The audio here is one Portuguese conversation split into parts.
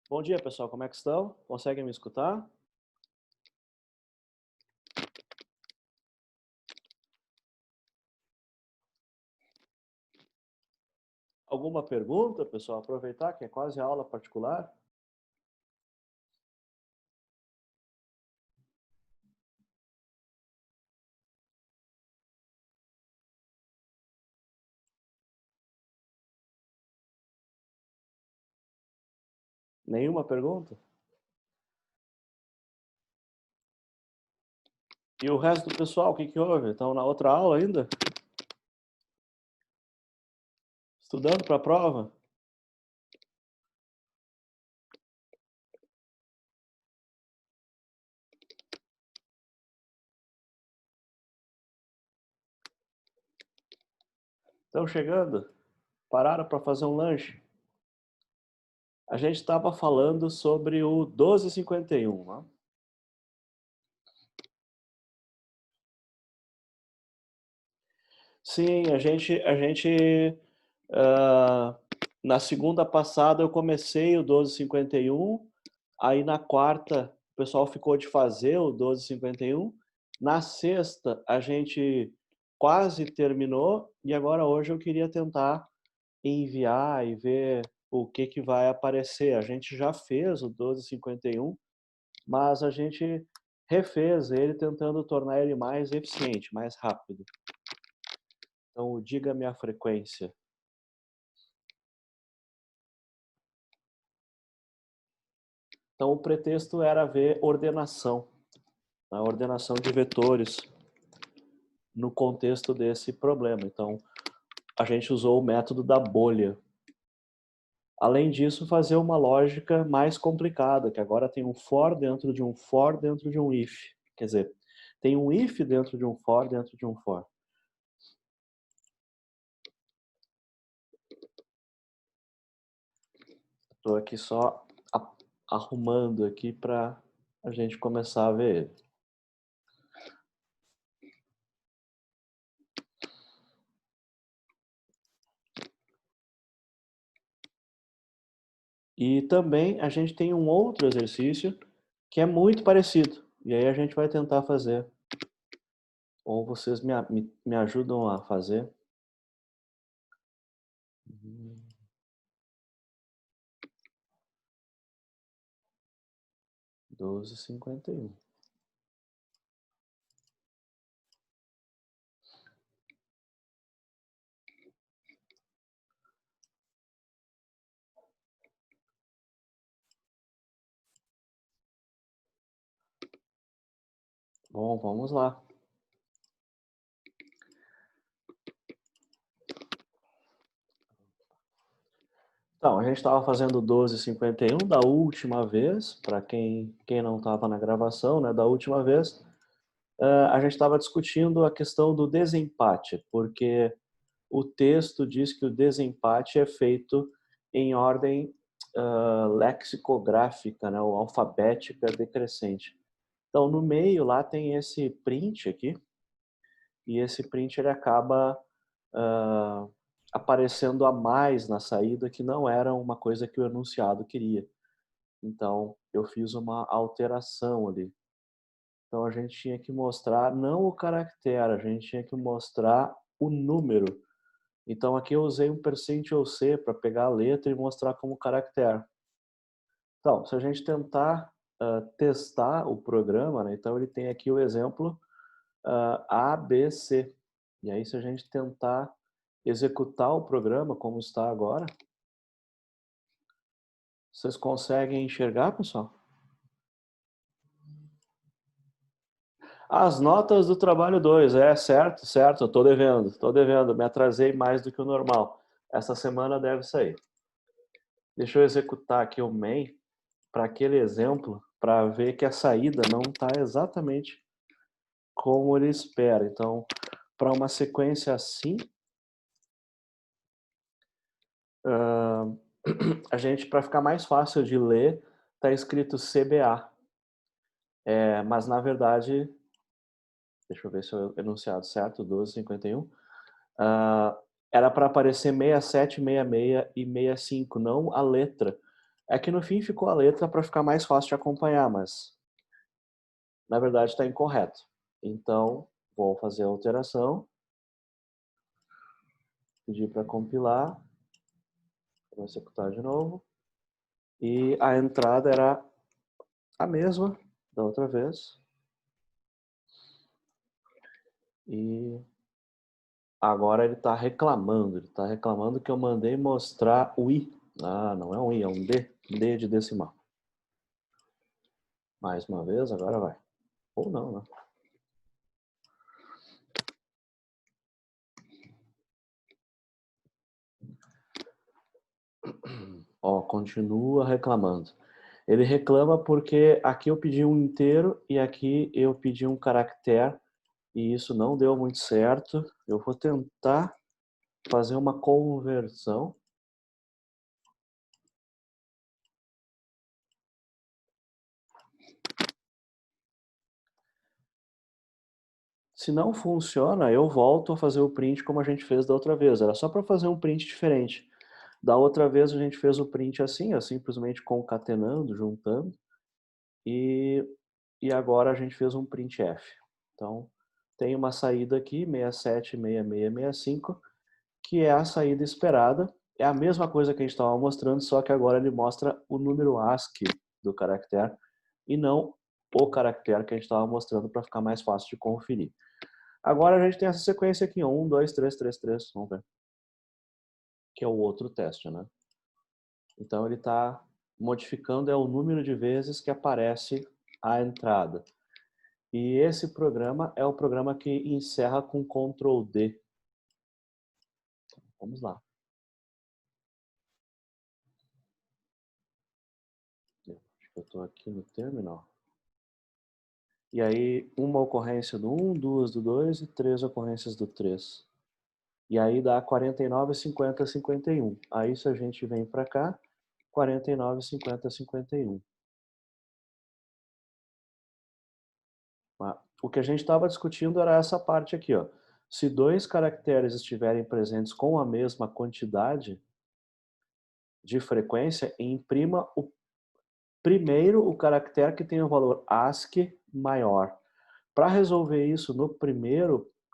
Bom dia, pessoal. Como é que estão? Conseguem me escutar? Alguma pergunta, pessoal? Aproveitar que é quase aula particular. Nenhuma pergunta? E o resto do pessoal, o que que houve? Estão na outra aula ainda? Estudando para a prova? Estão chegando? Pararam para fazer um lanche? A gente estava falando sobre o 1251, né? Sim, ah, na segunda passada eu comecei o 1251, aí na quarta o pessoal ficou de fazer o 1251, na sexta a gente quase terminou e agora hoje eu queria tentar enviar e ver o que que vai aparecer. A gente já fez o 1251, mas a gente refez ele tentando tornar ele mais eficiente, mais rápido. Então, diga-me a frequência. Então, o pretexto era ver ordenação, a ordenação de vetores no contexto desse problema. Então, a gente usou o método da bolha. Além disso, fazer uma lógica mais complicada, que agora tem um for dentro de um for dentro de um if. Quer dizer, tem um if dentro de um for dentro de um for. Estou aqui só arrumando aqui para a gente começar a ver ele. E também a gente tem um outro exercício que é muito parecido. E aí a gente vai tentar fazer. Ou vocês me ajudam a fazer. 1251. Bom, vamos lá. Então, a gente estava fazendo 1251 da última vez, para quem não estava na gravação, né, da última vez, a gente estava discutindo a questão do desempate, porque o texto diz que o desempate é feito em ordem lexicográfica, né, ou alfabética decrescente. Então, no meio lá tem esse print aqui, e esse print ele acaba uh, aparecendo a mais na saída, que não era uma coisa que o enunciado queria. Então, eu fiz uma alteração ali. Então, a gente tinha que mostrar não o caractere, a gente tinha que mostrar o número. Então, aqui eu usei um %C para pegar a letra e mostrar como caractere. Então, se a gente tentar testar o programa, né, então ele tem aqui o exemplo A, B, C. E aí, se a gente tentar executar o programa como está agora, vocês conseguem enxergar, pessoal? As notas do trabalho 2, certo, certo, eu estou devendo, me atrasei mais do que o normal. Essa semana deve sair. Deixa eu executar aqui o main para aquele exemplo, para ver que a saída não está exatamente como ele espera. Então, para uma sequência assim, a gente, para ficar mais fácil de ler, está escrito CBA. Mas, na verdade, deixa eu ver se eu enunciado certo, 1251. Era para aparecer 67, 66 e 65, não a letra. É que no fim ficou a letra para ficar mais fácil de acompanhar, mas na verdade está incorreto. Então, vou fazer a alteração, pedir para compilar, vou executar de novo. E a entrada era a mesma da outra vez. E agora ele está reclamando. Ele está reclamando que eu mandei mostrar o I. Ah, não é um I, é um D. D de decimal. Mais uma vez, agora vai. Ou não, né? Ó, continua reclamando. Ele reclama porque aqui eu pedi um inteiro e aqui eu pedi um caractere e isso não deu muito certo. Eu vou tentar fazer uma conversão. Se não funciona, eu volto a fazer o print como a gente fez da outra vez. Era só para fazer um print diferente. Da outra vez a gente fez o print assim, simplesmente concatenando, juntando. E agora a gente fez um printf. Então, tem uma saída aqui, 676665, que é a saída esperada. É a mesma coisa que a gente estava mostrando, só que agora ele mostra o número ASCII do caractere e não o caractere que a gente estava mostrando para ficar mais fácil de conferir. Agora a gente tem essa sequência aqui, 1, 2, 3, 3, 3, vamos ver. Que é o outro teste, né? Então ele está modificando o número de vezes que aparece a entrada. E esse programa é o programa que encerra com Ctrl D. Vamos lá. Acho que eu estou aqui no terminal. E aí, uma ocorrência do 1, duas do 2 e 3 ocorrências do 3. E aí dá 49, 50, 51. Aí se a gente vem para cá, 49, 50, 51. O que a gente estava discutindo era essa parte aqui, ó. Se dois caracteres estiverem presentes com a mesma quantidade de frequência, imprima primeiro o caractere que tem o valor ASCII maior. Para resolver isso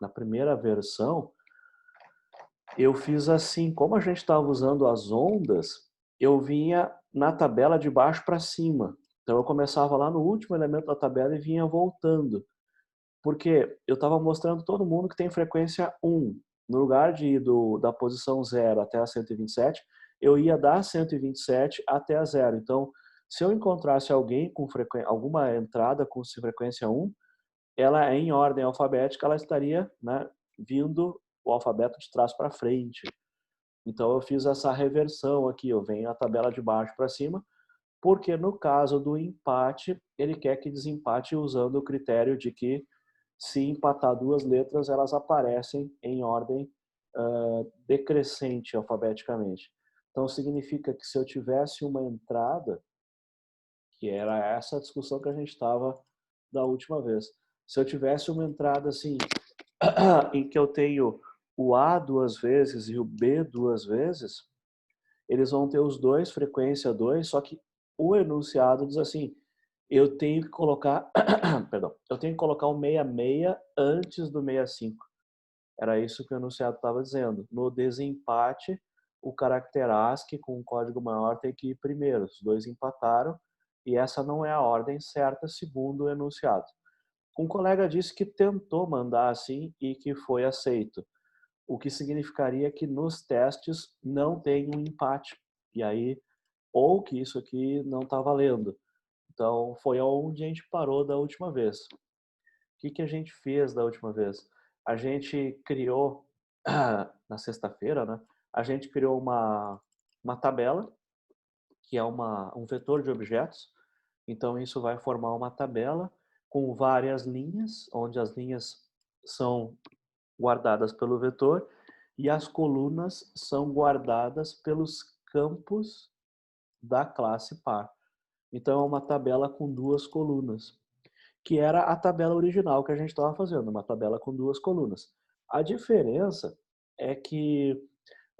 na primeira versão, eu fiz assim, como a gente estava usando as ondas, eu vinha na tabela de baixo para cima. Então eu começava lá no último elemento da tabela e vinha voltando. Porque eu estava mostrando todo mundo que tem frequência 1. No lugar de ir da posição 0 até a 127, eu ia da 127 até a 0. Então, se eu encontrasse alguém com alguma entrada com frequência 1, ela é em ordem alfabética, ela estaria, né, vindo o alfabeto de trás para frente. Então, eu fiz essa reversão aqui, eu venho a tabela de baixo para cima, porque no caso do empate, ele quer que desempate usando o critério de que se empatar duas letras, elas aparecem em ordem decrescente alfabeticamente. Então, significa que se eu tivesse uma entrada, que era essa discussão que a gente estava da última vez, se eu tivesse uma entrada assim, em que eu tenho o A duas vezes e o B duas vezes, eles vão ter os dois, frequência 2, só que o enunciado diz assim, eu tenho que colocar, perdão, eu tenho que colocar o 66 antes do 65. Era isso que o enunciado estava dizendo. No desempate, o caractere ASCII com um código maior tem que ir primeiro. Os dois empataram e essa não é a ordem certa segundo o enunciado. Um colega disse que tentou mandar assim e que foi aceito, o que significaria que nos testes não tem um empate. E aí, ou que isso aqui não está valendo. Então, foi onde a gente parou da última vez. O que a gente fez da última vez? A gente criou, na sexta-feira, né? A gente criou uma tabela, que é um vetor de objetos. Então, isso vai formar uma tabela com várias linhas, onde as linhas são guardadas pelo vetor e as colunas são guardadas pelos campos da classe par. Então, é uma tabela com duas colunas, que era a tabela original que a gente estava fazendo, uma tabela com duas colunas. A diferença é que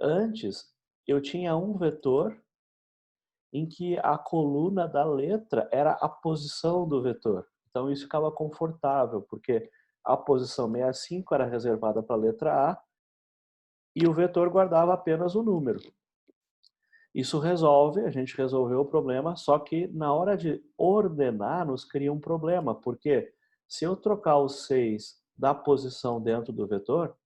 antes eu tinha um vetor em que a coluna da letra era a posição do vetor. Então isso ficava confortável, porque a posição 65 era reservada para a letra A e o vetor guardava apenas o número. Isso resolve, a gente resolveu o problema, só que na hora de ordenar nos cria um problema, porque se eu trocar o 6 da posição dentro do vetor,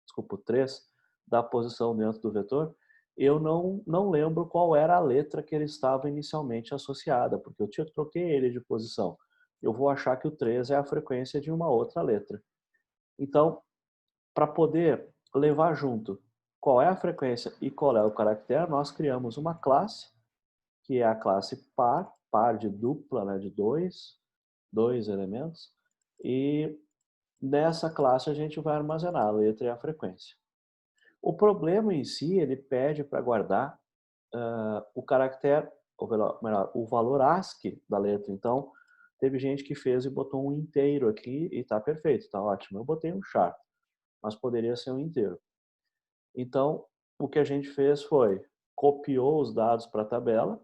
desculpa, o 3 da posição dentro do vetor, eu não lembro qual era a letra que ele estava inicialmente associada, porque eu troquei ele de posição. Eu vou achar que o 3 é a frequência de uma outra letra. Então, para poder levar junto qual é a frequência e qual é o caractere, nós criamos uma classe, que é a classe par, par de dupla, né, de dois elementos, e nessa classe a gente vai armazenar a letra e a frequência. O problema em si, ele pede para guardar o caractere, ou melhor, o valor ASCII da letra. Então, teve gente que fez e botou um inteiro aqui e está perfeito, está ótimo. Eu botei um sharp, mas poderia ser um inteiro. Então, o que a gente fez foi, copiou os dados para a tabela,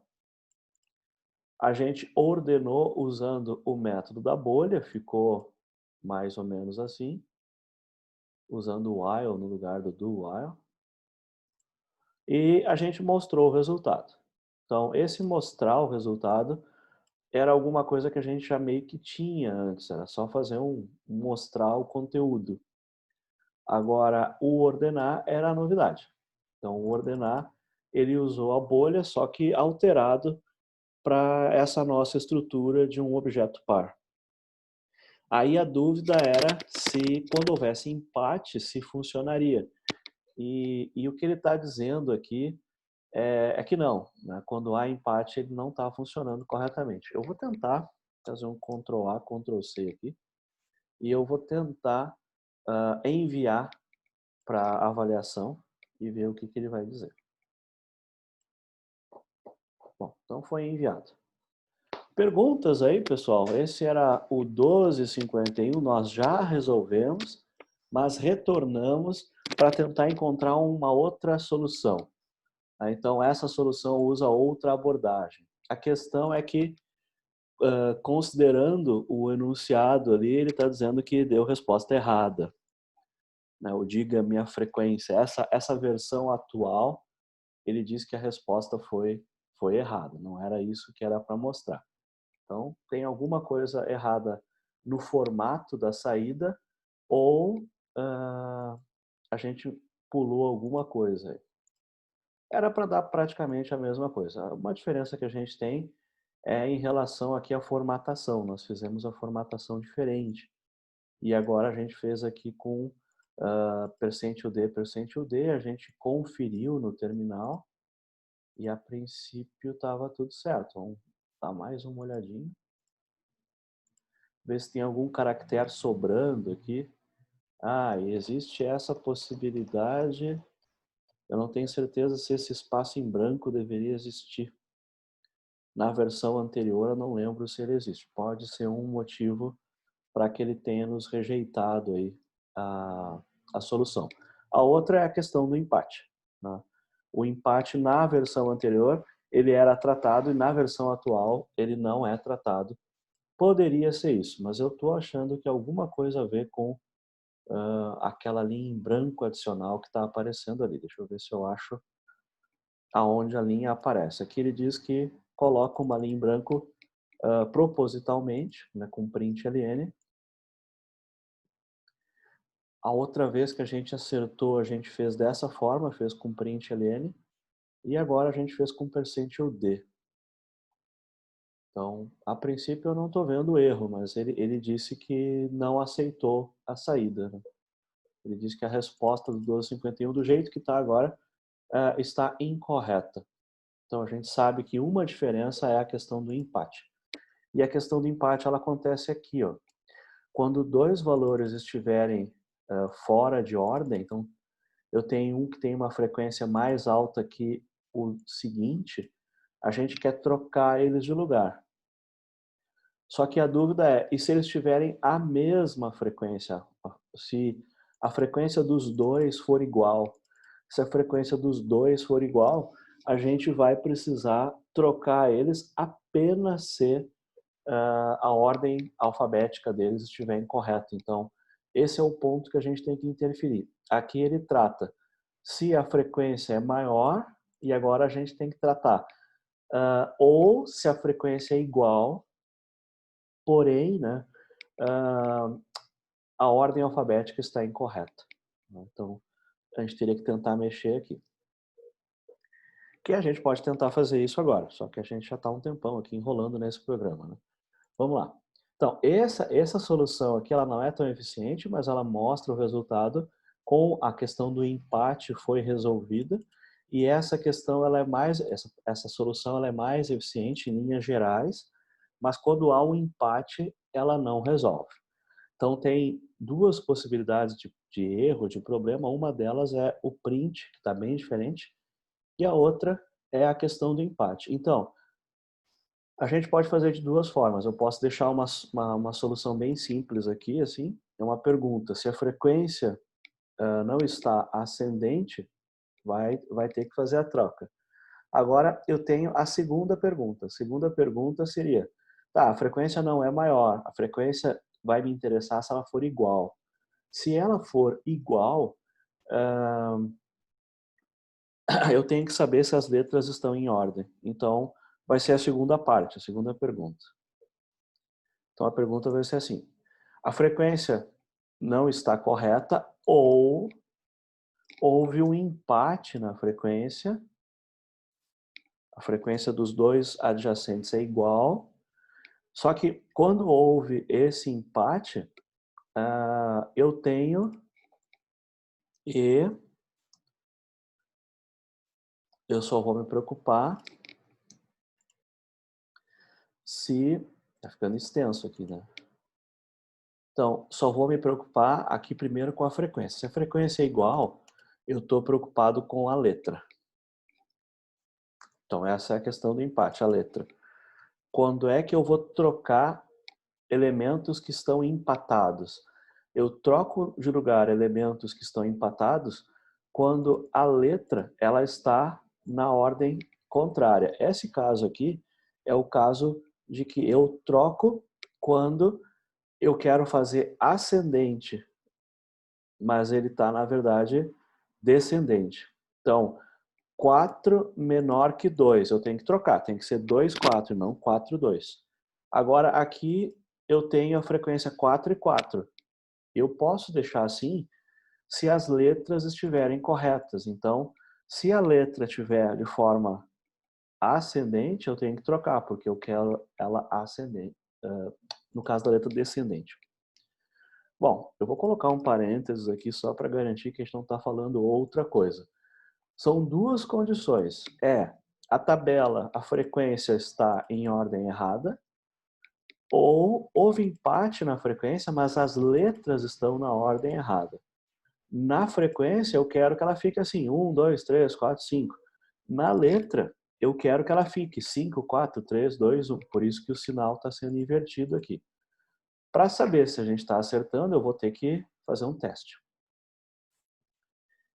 a gente ordenou usando o método da bolha, ficou mais ou menos assim, usando o while no lugar do do while, e a gente mostrou o resultado. Então, esse mostrar o resultado era alguma coisa que a gente já meio que tinha antes, era só fazer mostrar o conteúdo. Agora, o ordenar era a novidade. Então, o ordenar, ele usou a bolha, só que alterado para essa nossa estrutura de um objeto par. Aí a dúvida era se, quando houvesse empate, se funcionaria. E o que ele está dizendo aqui é que não, né? Quando há empate, ele não está funcionando corretamente. Eu vou tentar fazer um Ctrl A, Ctrl C aqui, e eu vou tentar enviar para avaliação e ver o que ele vai dizer. Bom, então foi enviado. Perguntas aí, pessoal? Esse era o 1251, nós já resolvemos, mas retornamos para tentar encontrar uma outra solução. Então, essa solução usa outra abordagem. A questão é que, considerando o enunciado ali, ele está dizendo que deu resposta errada. O diga minha frequência. Essa versão atual, ele diz que a resposta foi errada. Não era isso que era para mostrar. Então, tem alguma coisa errada no formato da saída ou a gente pulou alguma coisa aí. Era para dar praticamente a mesma coisa. Uma diferença que a gente tem é em relação aqui à formatação. Nós fizemos a formatação diferente. E agora a gente fez aqui com %D, a gente conferiu no terminal e a princípio estava tudo certo. Vamos dar mais uma olhadinha. Ver se tem algum caractere sobrando aqui. E existe essa possibilidade. Eu não tenho certeza se esse espaço em branco deveria existir. Na versão anterior, eu não lembro se ele existe. Pode ser um motivo para que ele tenha nos rejeitado aí a solução. A outra é a questão do empate, né? O empate na versão anterior, ele era tratado e na versão atual, ele não é tratado. Poderia ser isso, mas eu estou achando que alguma coisa a ver com aquela linha em branco adicional que está aparecendo ali. Deixa eu ver se eu acho aonde a linha aparece. Aqui ele diz que coloca uma linha em branco propositalmente, né, com print ln. A outra vez que a gente acertou, a gente fez dessa forma, fez com print ln, e agora a gente fez com %d. Então, a princípio eu não estou vendo erro, mas ele disse que não aceitou a saída, né? Ele disse que a resposta do 1251, do jeito que está agora, está incorreta. Então a gente sabe que uma diferença é a questão do empate. E a questão do empate ela acontece aqui, ó. Quando dois valores estiverem fora de ordem, então eu tenho um que tem uma frequência mais alta que o seguinte, a gente quer trocar eles de lugar. Só que a dúvida é, e se eles tiverem a mesma frequência? Se a frequência dos dois for igual, se a frequência dos dois for igual, a gente vai precisar trocar eles apenas se a ordem alfabética deles estiver incorreta. Então, esse é o ponto que a gente tem que interferir. Aqui ele trata se a frequência é maior, e agora a gente tem que tratar ou se a frequência é igual, porém, né, a ordem alfabética está incorreta. Então, a gente teria que tentar mexer aqui. Que a gente pode tentar fazer isso agora, só que a gente já está um tempão aqui enrolando nesse programa, né? Vamos lá. Então, essa solução aqui, ela não é tão eficiente, mas ela mostra o resultado com a questão do empate foi resolvida, e essa questão, ela é mais, essa solução ela é mais eficiente em linhas gerais, mas quando há um empate, ela não resolve. Então, tem duas possibilidades de erro, de problema. Uma delas é o print, que está bem diferente, e a outra é a questão do empate. Então, a gente pode fazer de duas formas. Eu posso deixar uma solução bem simples aqui, assim, é uma pergunta. Se a frequência não está ascendente, vai ter que fazer a troca. Agora, eu tenho a segunda pergunta. A segunda pergunta seria, tá, a frequência não é maior, a frequência vai me interessar se ela for igual. Se ela for igual, eu tenho que saber se as letras estão em ordem. Então, vai ser a segunda parte, a segunda pergunta. Então, a pergunta vai ser assim: a frequência não está correta ou houve um empate na frequência, a frequência dos dois adjacentes é igual, só que quando houve esse empate, eu tenho e eu só vou me preocupar se... Tá ficando extenso aqui, né? Então, só vou me preocupar aqui primeiro com a frequência. Se a frequência é igual, eu estou preocupado com a letra. Então, essa é a questão do empate, a letra. Quando é que eu vou trocar elementos que estão empatados? Eu troco de lugar elementos que estão empatados quando a letra ela está na ordem contrária. Esse caso aqui é o caso de que eu troco quando eu quero fazer ascendente, mas ele está, na verdade, descendente. Então, 4 menor que 2, eu tenho que trocar, tem que ser 2, 4, não 4, 2. Agora, aqui eu tenho a frequência 4 e 4. Eu posso deixar assim se as letras estiverem corretas. Então, se a letra estiver de forma ascendente, eu tenho que trocar, porque eu quero ela ascendente. No caso da letra descendente. Bom, eu vou colocar um parênteses aqui só para garantir que a gente não está falando outra coisa. São duas condições. A tabela, a frequência está em ordem errada, ou houve empate na frequência, mas as letras estão na ordem errada. Na frequência, eu quero que ela fique assim, 1, 2, 3, 4, 5. Na letra, eu quero que ela fique 5, 4, 3, 2, 1. Por isso que o sinal está sendo invertido aqui. Para saber se a gente está acertando, eu vou ter que fazer um teste.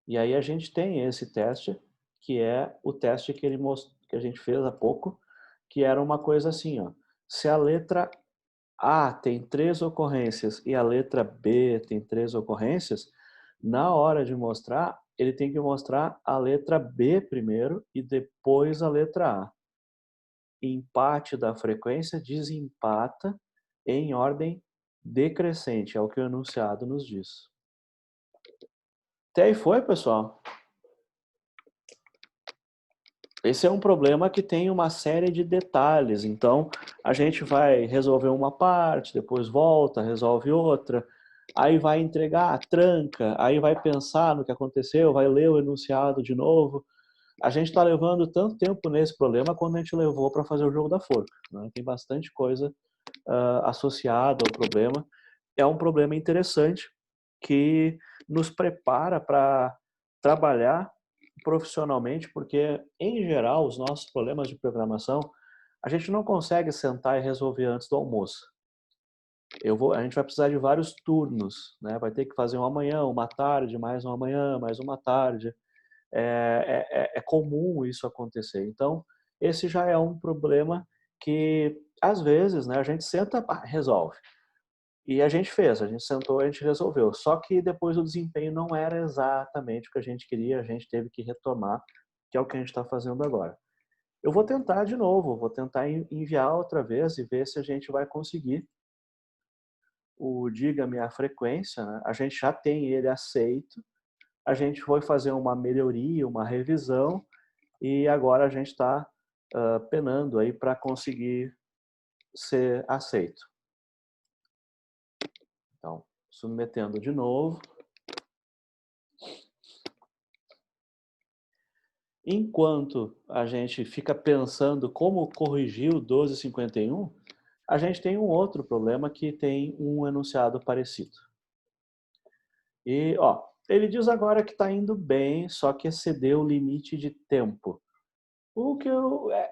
E aí a gente tem esse teste, que é o teste que a gente fez há pouco, que era uma coisa assim, ó. Se a letra A tem 3 ocorrências e a letra B tem 3 ocorrências, na hora de mostrar, ele tem que mostrar a letra B primeiro e depois a letra A. Empate da frequência desempata em ordem decrescente, é o que o enunciado nos diz. Até aí foi, pessoal. Esse é um problema que tem uma série de detalhes, então a gente vai resolver uma parte, depois volta, resolve outra, aí vai entregar, tranca, aí vai pensar no que aconteceu, vai ler o enunciado de novo. A gente está levando tanto tempo nesse problema quanto a gente levou para fazer o jogo da forca, né? Tem bastante coisa associada ao problema. É um problema interessante que nos prepara para trabalhar profissionalmente, porque, em geral, os nossos problemas de programação, a gente não consegue sentar e resolver antes do almoço. A gente vai precisar de vários turnos, né? Vai ter que fazer uma manhã, uma tarde, mais uma manhã, mais uma tarde. É comum isso acontecer. Então, esse já é um problema que, às vezes, né, a gente senta, resolve. E a gente fez, a gente sentou, a gente resolveu. Só que depois o desempenho não era exatamente o que a gente queria, a gente teve que retomar, que é o que a gente está fazendo agora. Eu vou tentar de novo, vou tentar enviar outra vez e ver se a gente vai conseguir o diga-me a frequência, né? A gente já tem ele aceito, a gente foi fazer uma melhoria, uma revisão, e agora a gente está penando aí para conseguir ser aceito. Então, submetendo de novo. Enquanto a gente fica pensando como corrigir o 1251, a gente tem um outro problema que tem um enunciado parecido. E, ó, ele diz agora que está indo bem, só que excedeu o limite de tempo. O que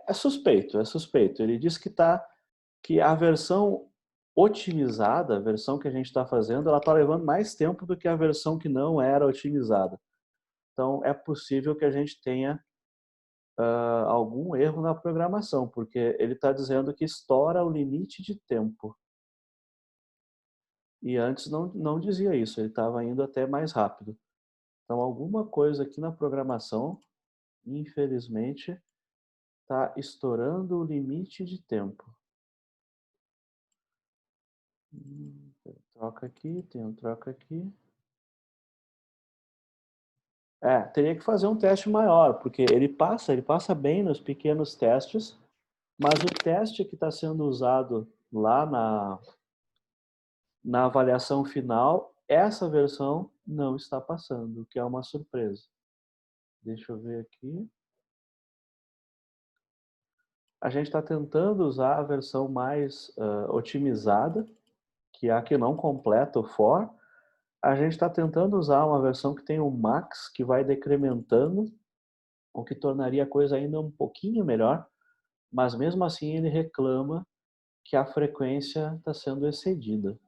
é suspeito, é suspeito. Ele diz que a versão otimizada, a versão que a gente está fazendo, ela está levando mais tempo do que a versão que não era otimizada. Então, é possível que a gente tenha algum erro na programação, porque ele está dizendo que estoura o limite de tempo. E antes não dizia isso, ele estava indo até mais rápido. Então, alguma coisa aqui na programação, infelizmente, está estourando o limite de tempo. Troca aqui, tem um troca aqui. Teria que fazer um teste maior, porque ele passa bem nos pequenos testes, mas o teste que está sendo usado lá na avaliação final, essa versão não está passando, o que é uma surpresa. Deixa eu ver aqui. A gente está tentando usar a versão mais otimizada, que é a que não completa o for. A gente está tentando usar uma versão que tem o max, que vai decrementando, o que tornaria a coisa ainda um pouquinho melhor, mas mesmo assim ele reclama que a frequência está sendo excedida.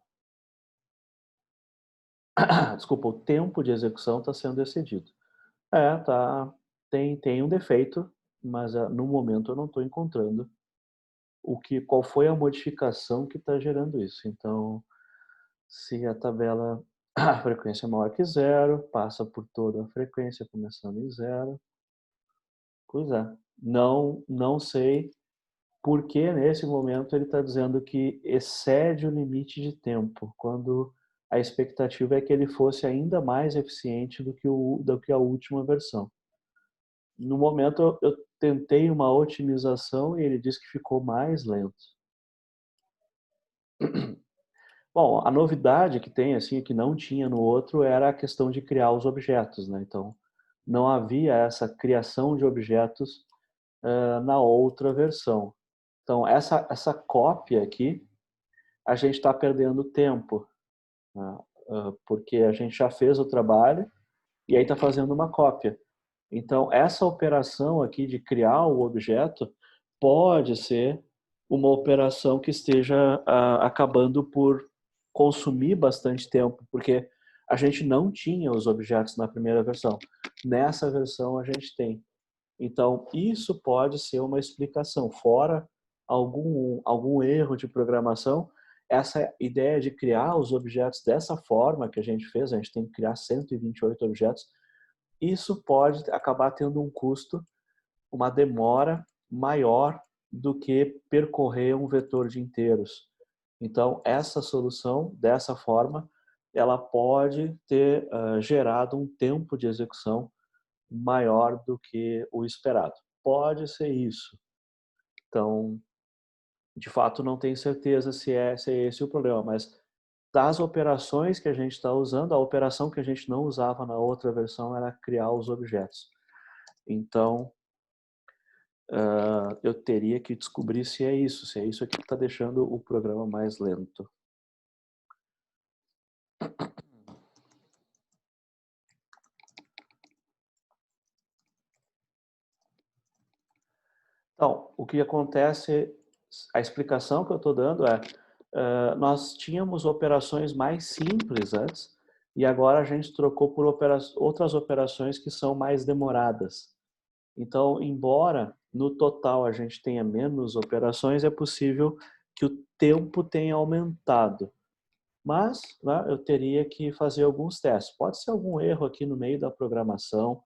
Desculpa, o tempo de execução está sendo excedido. Tem um defeito, mas no momento eu não estou encontrando qual foi a modificação que está gerando isso. Então, se a tabela, a frequência é maior que zero, passa por toda a frequência, começando em zero. Pois é, não sei por que nesse momento ele está dizendo que excede o limite de tempo, quando a expectativa é que ele fosse ainda mais eficiente do que a última versão. No momento eu tentei uma otimização e ele disse que ficou mais lento. Bom, a novidade que tem, assim, que não tinha no outro, era a questão de criar os objetos, né? Então, não havia essa criação de objetos na outra versão. Então, essa cópia aqui, a gente está perdendo tempo, né? Porque a gente já fez o trabalho e aí está fazendo uma cópia. Então, essa operação aqui de criar o objeto pode ser uma operação que esteja acabando por consumir bastante tempo, porque a gente não tinha os objetos na primeira versão. Nessa versão a gente tem. Então, isso pode ser uma explicação. Fora algum erro de programação, essa ideia de criar os objetos dessa forma que a gente fez, a gente tem que criar 128 objetos, isso pode acabar tendo um custo, uma demora maior do que percorrer um vetor de inteiros. Então, essa solução, dessa forma, ela pode ter gerado um tempo de execução maior do que o esperado. Pode ser isso. Então, de fato, não tenho certeza se é esse o problema, mas das operações que a gente está usando, a operação que a gente não usava na outra versão era criar os objetos. Então, eu teria que descobrir se é isso aqui que está deixando o programa mais lento. Então, o que acontece, a explicação que eu estou dando é, nós tínhamos operações mais simples antes, e agora a gente trocou por outras operações que são mais demoradas. Então, embora no total a gente tenha menos operações, é possível que o tempo tenha aumentado. Mas, né, eu teria que fazer alguns testes. Pode ser algum erro aqui no meio da programação,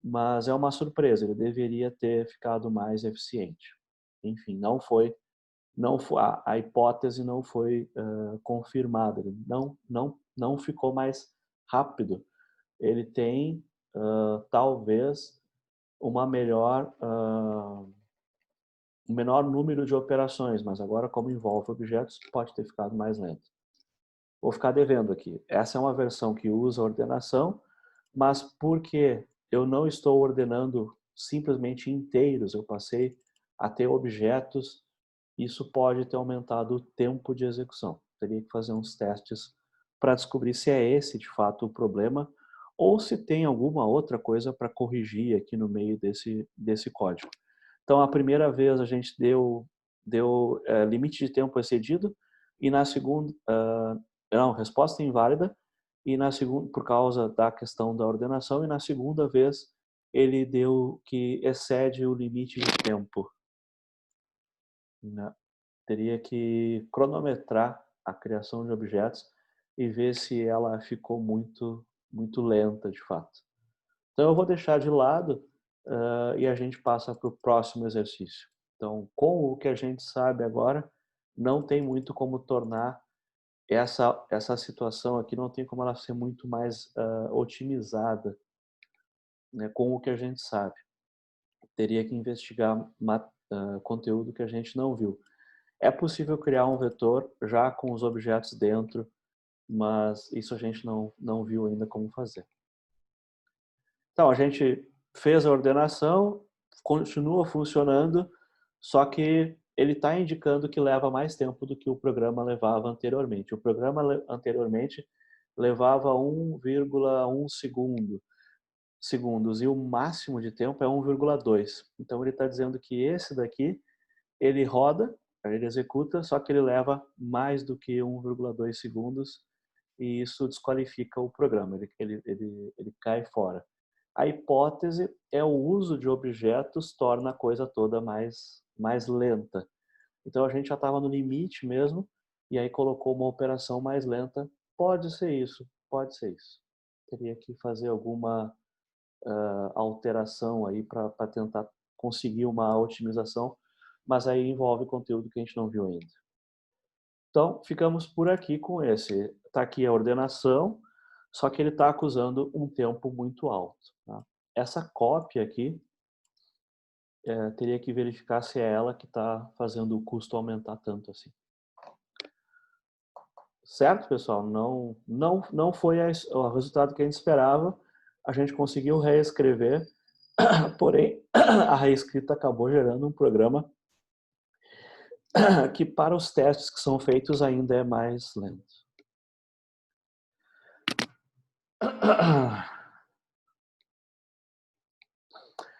mas é uma surpresa, ele deveria ter ficado mais eficiente. Enfim, a hipótese não foi confirmada, ele não ficou mais rápido. Ele tem, talvez, uma um menor número de operações, mas agora, como envolve objetos, pode ter ficado mais lento. Vou ficar devendo aqui. Essa é uma versão que usa ordenação, mas porque eu não estou ordenando simplesmente inteiros, eu passei a ter objetos, isso pode ter aumentado o tempo de execução. Teria que fazer uns testes para descobrir se é esse de fato o problema ou se tem alguma outra coisa para corrigir aqui no meio desse código. Então, a primeira vez a gente deu limite de tempo excedido e na segunda, não, resposta inválida, e na segunda, por causa da questão da ordenação, e na segunda vez ele deu que excede o limite de tempo. Né? Teria que cronometrar a criação de objetos e ver se ela ficou muito lenta de fato. Então eu vou deixar de lado e a gente passa para o próximo exercício. Então, com o que a gente sabe agora, não tem muito como tornar essa situação aqui, não tem como ela ser muito mais otimizada, né, com o que a gente sabe. Teria que investigar conteúdo que a gente não viu. É possível criar um vetor já com os objetos dentro, mas isso a gente não viu ainda como fazer. Então, a gente fez a ordenação, continua funcionando, só que ele está indicando que leva mais tempo do que o programa levava anteriormente. O programa anteriormente levava 1,1 segundos e o máximo de tempo é 1,2. Então, ele está dizendo que esse daqui, ele roda, ele executa, só que ele leva mais do que 1,2 segundos e isso desqualifica o programa, ele cai fora. A hipótese é o uso de objetos torna a coisa toda mais lenta. Então a gente já estava no limite mesmo, e aí colocou uma operação mais lenta. Pode ser isso, pode ser isso. Teria que fazer alguma alteração aí para tentar conseguir uma otimização, mas aí envolve conteúdo que a gente não viu ainda. Então, ficamos por aqui com esse. Está aqui a ordenação, só que ele está acusando um tempo muito alto. Tá? Essa cópia aqui, teria que verificar se é ela que está fazendo o custo aumentar tanto assim. Certo, pessoal? Não foi o resultado que a gente esperava. A gente conseguiu reescrever, porém, a reescrita acabou gerando um programa que para os testes que são feitos ainda é mais lento.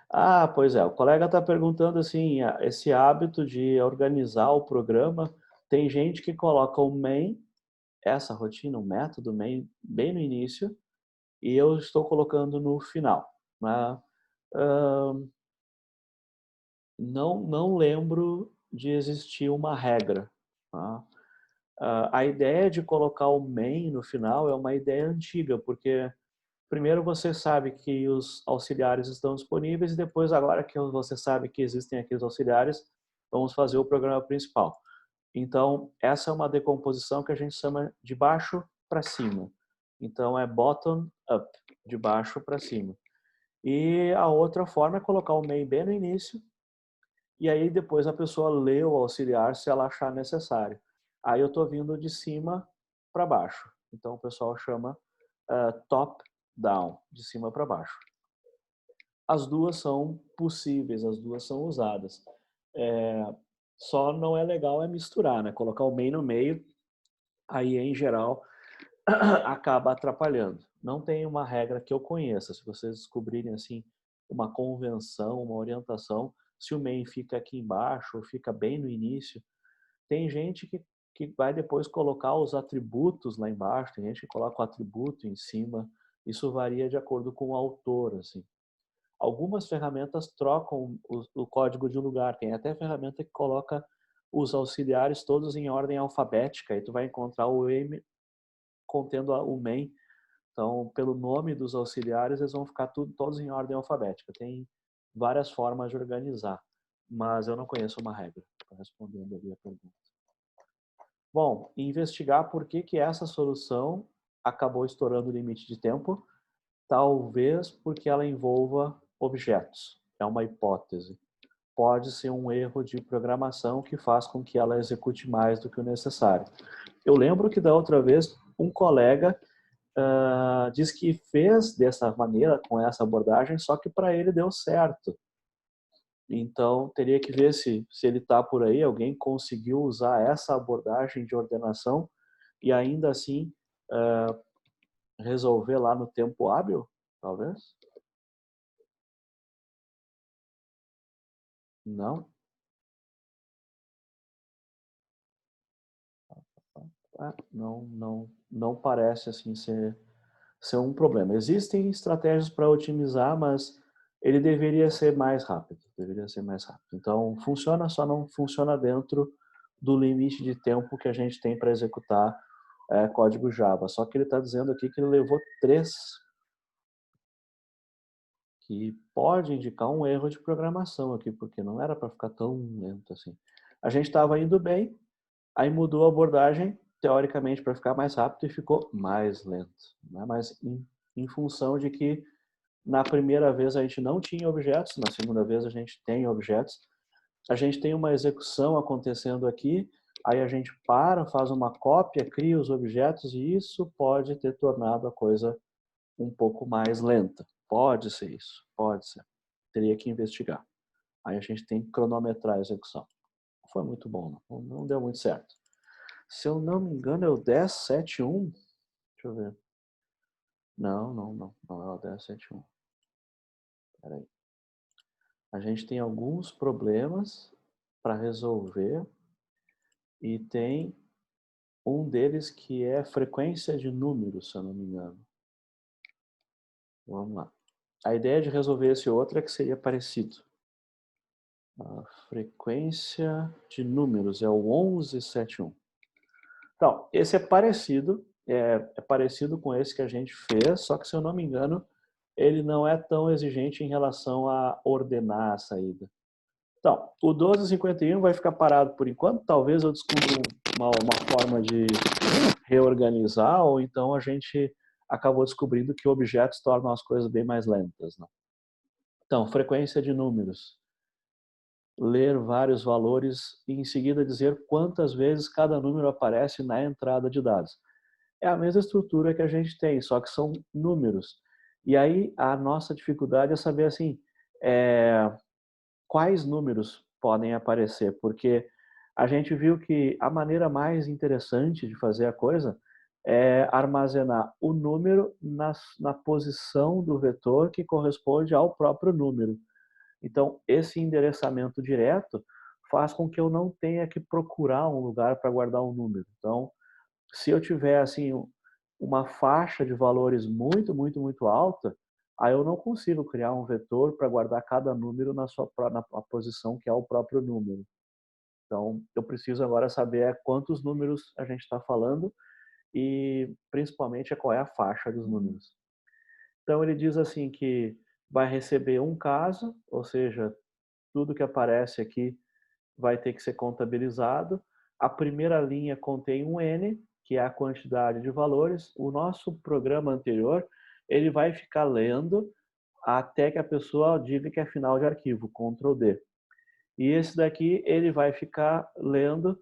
Ah, pois é. O colega está perguntando assim, esse hábito de organizar o programa, tem gente que coloca o main, essa rotina, o método main, bem no início, e eu estou colocando no final. Né? Não lembro de existir uma regra. Tá? A ideia de colocar o main no final é uma ideia antiga, porque primeiro você sabe que os auxiliares estão disponíveis e depois, agora que você sabe que existem aqueles auxiliares, vamos fazer o programa principal. Então, essa é uma decomposição que a gente chama de baixo para cima. Então, é bottom up, de baixo para cima. E a outra forma é colocar o main bem no início e aí depois a pessoa lê o auxiliar se ela achar necessário. Aí eu estou vindo de cima para baixo. Então, o pessoal chama top down, de cima para baixo. As duas são possíveis, as duas são usadas. Só não é legal misturar, né? Colocar o main no meio, aí em geral acaba atrapalhando. Não tem uma regra que eu conheça. Se vocês descobrirem assim uma convenção, uma orientação, se o main fica aqui embaixo ou fica bem no início, tem gente que vai depois colocar os atributos lá embaixo, tem gente que coloca o atributo em cima. Isso varia de acordo com o autor, assim. Algumas ferramentas trocam o código de lugar. Tem até ferramenta que coloca os auxiliares todos em ordem alfabética e tu vai encontrar o M contendo o main. Então, pelo nome dos auxiliares, eles vão ficar todos em ordem alfabética. Tem várias formas de organizar, mas eu não conheço uma regra. Estou respondendo ali a pergunta. Bom, investigar por que essa solução acabou estourando o limite de tempo, talvez porque ela envolva objetos. É uma hipótese. Pode ser um erro de programação que faz com que ela execute mais do que o necessário. Eu lembro que da outra vez um colega diz que fez dessa maneira, com essa abordagem, só que para ele deu certo. Então, teria que ver se ele está por aí, alguém conseguiu usar essa abordagem de ordenação e ainda assim resolver lá no tempo hábil, talvez? Não? Não parece assim ser um problema. Existem estratégias para otimizar, mas ele deveria ser mais rápido. Deveria ser mais rápido. Então, funciona, só não funciona dentro do limite de tempo que a gente tem para executar código Java. Só que ele está dizendo aqui que ele levou 3, que pode indicar um erro de programação aqui, porque não era para ficar tão lento assim. A gente estava indo bem, aí mudou a abordagem, teoricamente, para ficar mais rápido e ficou mais lento. Né? Mas em função de que na primeira vez a gente não tinha objetos, na segunda vez a gente tem objetos, a gente tem uma execução acontecendo aqui, aí a gente para, faz uma cópia, cria os objetos e isso pode ter tornado a coisa um pouco mais lenta. Pode ser isso, pode ser. Teria que investigar. Aí a gente tem que cronometrar a execução. Não foi muito bom, não deu muito certo. Se eu não me engano é o 10.7.1. Deixa eu ver. Não é o 10.7.1. Espera aí. A gente tem alguns problemas para resolver e tem um deles que é frequência de números, se eu não me engano. Vamos lá. A ideia de resolver esse outro é que seria parecido. A frequência de números é o 11.7.1. Então, esse é parecido com esse que a gente fez, só que, se eu não me engano, ele não é tão exigente em relação a ordenar a saída. Então, o 12.51 vai ficar parado por enquanto. Talvez eu descubra uma forma de reorganizar, ou então a gente acabou descobrindo que objetos tornam as coisas bem mais lentas. Né? Então, frequência de números. Ler vários valores e em seguida dizer quantas vezes cada número aparece na entrada de dados. É a mesma estrutura que a gente tem, só que são números. E aí a nossa dificuldade é saber assim, quais números podem aparecer, porque a gente viu que a maneira mais interessante de fazer a coisa é armazenar o número na posição do vetor que corresponde ao próprio número. Então, esse endereçamento direto faz com que eu não tenha que procurar um lugar para guardar um número. Então, se eu tiver assim uma faixa de valores muito alta, aí eu não consigo criar um vetor para guardar cada número na posição que é o próprio número. Então, eu preciso agora saber quantos números a gente está falando e, principalmente, qual é a faixa dos números. Então, ele diz assim que vai receber um caso, ou seja, tudo que aparece aqui vai ter que ser contabilizado. A primeira linha contém um N, que é a quantidade de valores. O nosso programa anterior, ele vai ficar lendo até que a pessoa diga que é final de arquivo, Ctrl D. E esse daqui, ele vai ficar lendo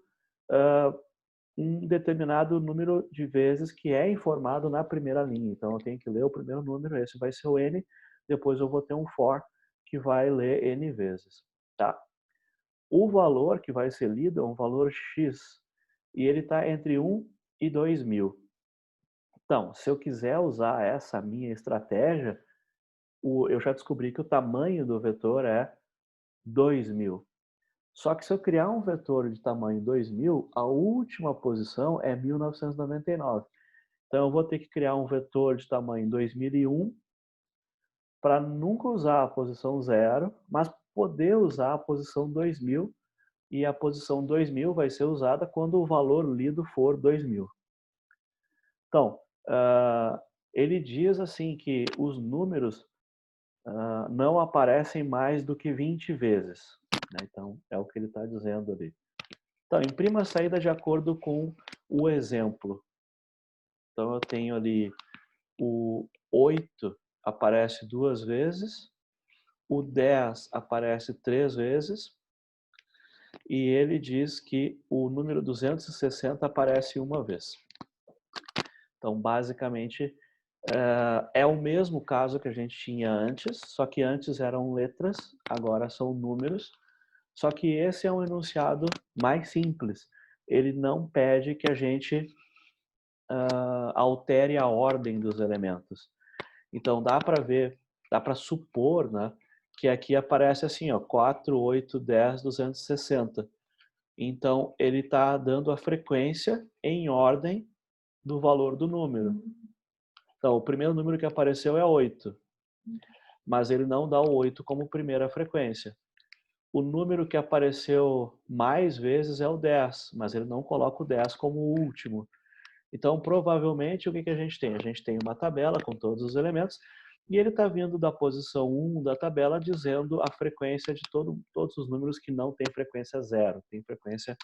um determinado número de vezes que é informado na primeira linha. Então, eu tenho que ler o primeiro número, esse vai ser o N, depois eu vou ter um for que vai ler N vezes. Tá? O valor que vai ser lido é um valor X, e ele está entre 1 e 2.000. Então, se eu quiser usar essa minha estratégia, eu já descobri que o tamanho do vetor é 2.000. Só que se eu criar um vetor de tamanho 2.000, a última posição é 1999. Então, eu vou ter que criar um vetor de tamanho 2001 para nunca usar a posição 0, mas poder usar a posição 2000, e a posição 2000 vai ser usada quando o valor lido for 2000. Então, ele diz assim que os números não aparecem mais do que 20 vezes. Né? Então, é o que ele está dizendo ali. Então, imprima a saída de acordo com o exemplo. Então, eu tenho ali o 8 aparece 2 vezes, o 10 aparece 3 vezes, e ele diz que o número 260 aparece uma vez. Então, basicamente, é o mesmo caso que a gente tinha antes, só que antes eram letras, agora são números. Só que esse é um enunciado mais simples. Ele não pede que a gente altere a ordem dos elementos. Então, dá para ver, dá para supor, né, que aqui aparece assim, ó, 4, 8, 10, 260. Então, ele está dando a frequência em ordem do valor do número. Então, o primeiro número que apareceu é 8, mas ele não dá o 8 como primeira frequência. O número que apareceu mais vezes é o 10, mas ele não coloca o 10 como o último. Então, provavelmente, o que a gente tem? A gente tem uma tabela com todos os elementos, e ele está vindo da posição 1 da tabela dizendo a frequência de todos os números que não tem frequência 0, tem frequência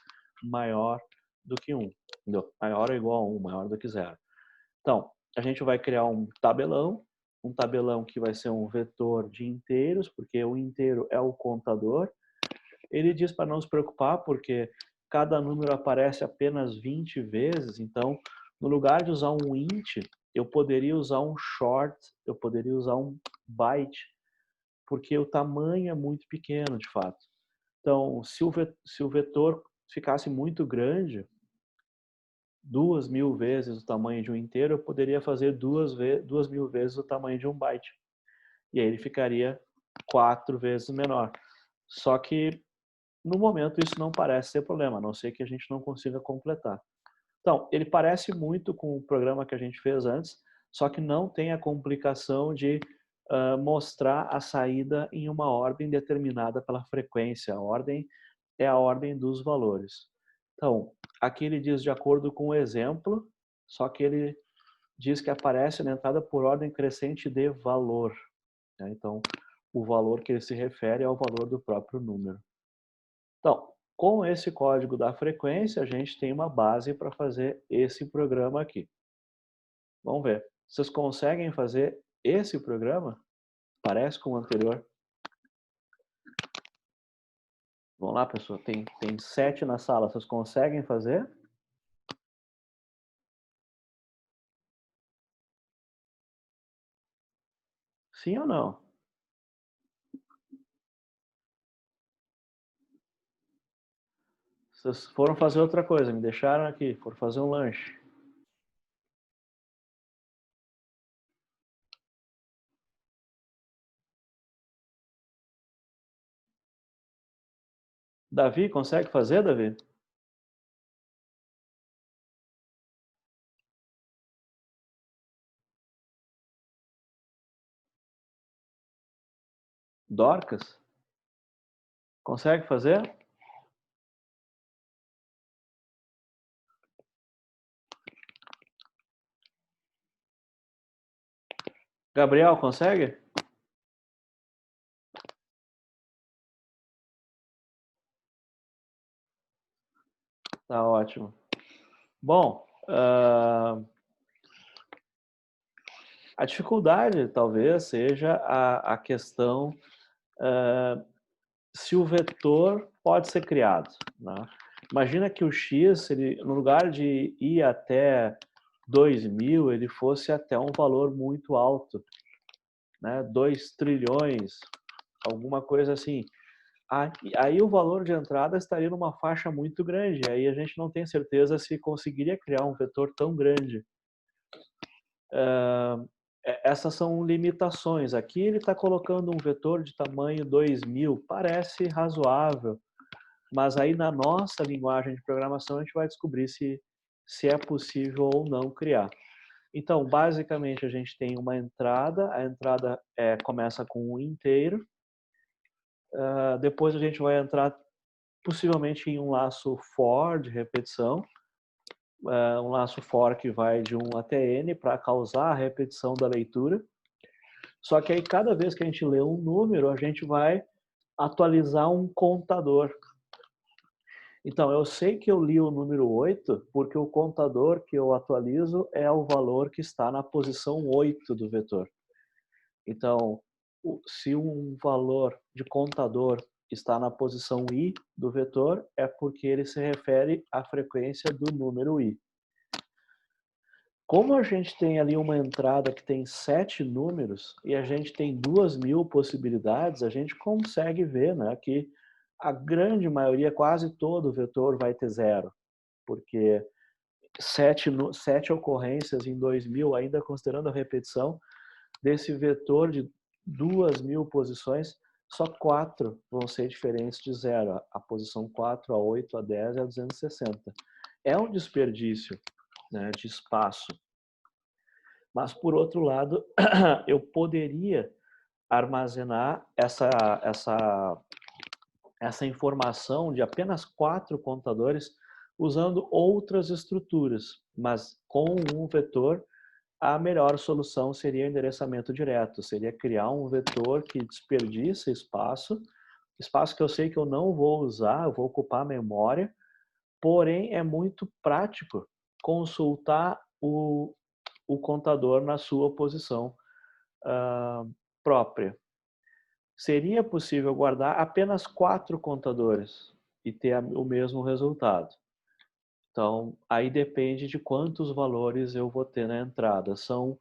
maior do que 1. Entendeu? Maior ou igual a 1, maior do que 0. Então, a gente vai criar um tabelão que vai ser um vetor de inteiros, porque o inteiro é o contador. Ele diz para não se preocupar, porque cada número aparece apenas 20 vezes, então, no lugar de usar um int, eu poderia usar um short, eu poderia usar um byte, porque o tamanho é muito pequeno, de fato. Então, se o vetor ficasse muito grande, 2.000 vezes o tamanho de um inteiro, eu poderia fazer 2.000 vezes o tamanho de um byte. E aí ele ficaria 4 vezes menor. Só que, no momento, isso não parece ser problema, a não ser que a gente não consiga completar. Então, ele parece muito com o programa que a gente fez antes, só que não tem a complicação de mostrar a saída em uma ordem determinada pela frequência. A ordem é a ordem dos valores. Então, aqui ele diz de acordo com o exemplo, só que ele diz que aparece na entrada por ordem crescente de valor. Né? Então, o valor que ele se refere é o valor do próprio número. Então, com esse código da frequência, a gente tem uma base para fazer esse programa aqui. Vamos ver. Vocês conseguem fazer esse programa? Parece com o anterior? Vamos lá, pessoal. Tem 7 na sala. Vocês conseguem fazer? Sim ou não? Vocês foram fazer outra coisa, me deixaram aqui, foram fazer um lanche. Davi, consegue fazer, Davi? Dorcas? Consegue fazer? Gabriel, consegue? Tá ótimo. Bom, a dificuldade talvez seja a questão se o vetor pode ser criado. Né? Imagina que o x, ele, no lugar de ir até 2000, ele fosse até um valor muito alto, né? 2 trilhões, alguma coisa assim. Aí o valor de entrada estaria numa faixa muito grande, aí a gente não tem certeza se conseguiria criar um vetor tão grande. Essas são limitações. Aqui ele está colocando um vetor de tamanho 2000, parece razoável, mas aí na nossa linguagem de programação a gente vai descobrir se é possível ou não criar. Então, basicamente, a gente tem uma entrada, a entrada começa com um inteiro, depois a gente vai entrar possivelmente em um laço for de repetição, um laço for que vai de 1 até n para causar a repetição da leitura. Só que aí cada vez que a gente lê um número, a gente vai atualizar um contador. Então, eu sei que eu li o número 8 porque o contador que eu atualizo é o valor que está na posição 8 do vetor. Então, se um valor de contador está na posição i do vetor, é porque ele se refere à frequência do número i. Como a gente tem ali uma entrada que tem 7 números e a gente tem 2.000 possibilidades, a gente consegue ver, né, que a grande maioria, quase todo vetor vai ter zero, porque 7 ocorrências em 2.000, ainda considerando a repetição, desse vetor de 2.000 posições, só 4 vão ser diferentes de zero. A posição 4, a 8, a 10 e a 260. É um desperdício, né, de espaço. Mas, por outro lado, eu poderia armazenar essa informação de apenas 4 contadores usando outras estruturas, mas com um vetor, a melhor solução seria o endereçamento direto, seria criar um vetor que desperdiça espaço que eu sei que eu não vou usar, eu vou ocupar a memória, porém é muito prático consultar o contador na sua posição própria. Seria possível guardar apenas 4 contadores e ter o mesmo resultado. Então, aí depende de quantos valores eu vou ter na entrada. São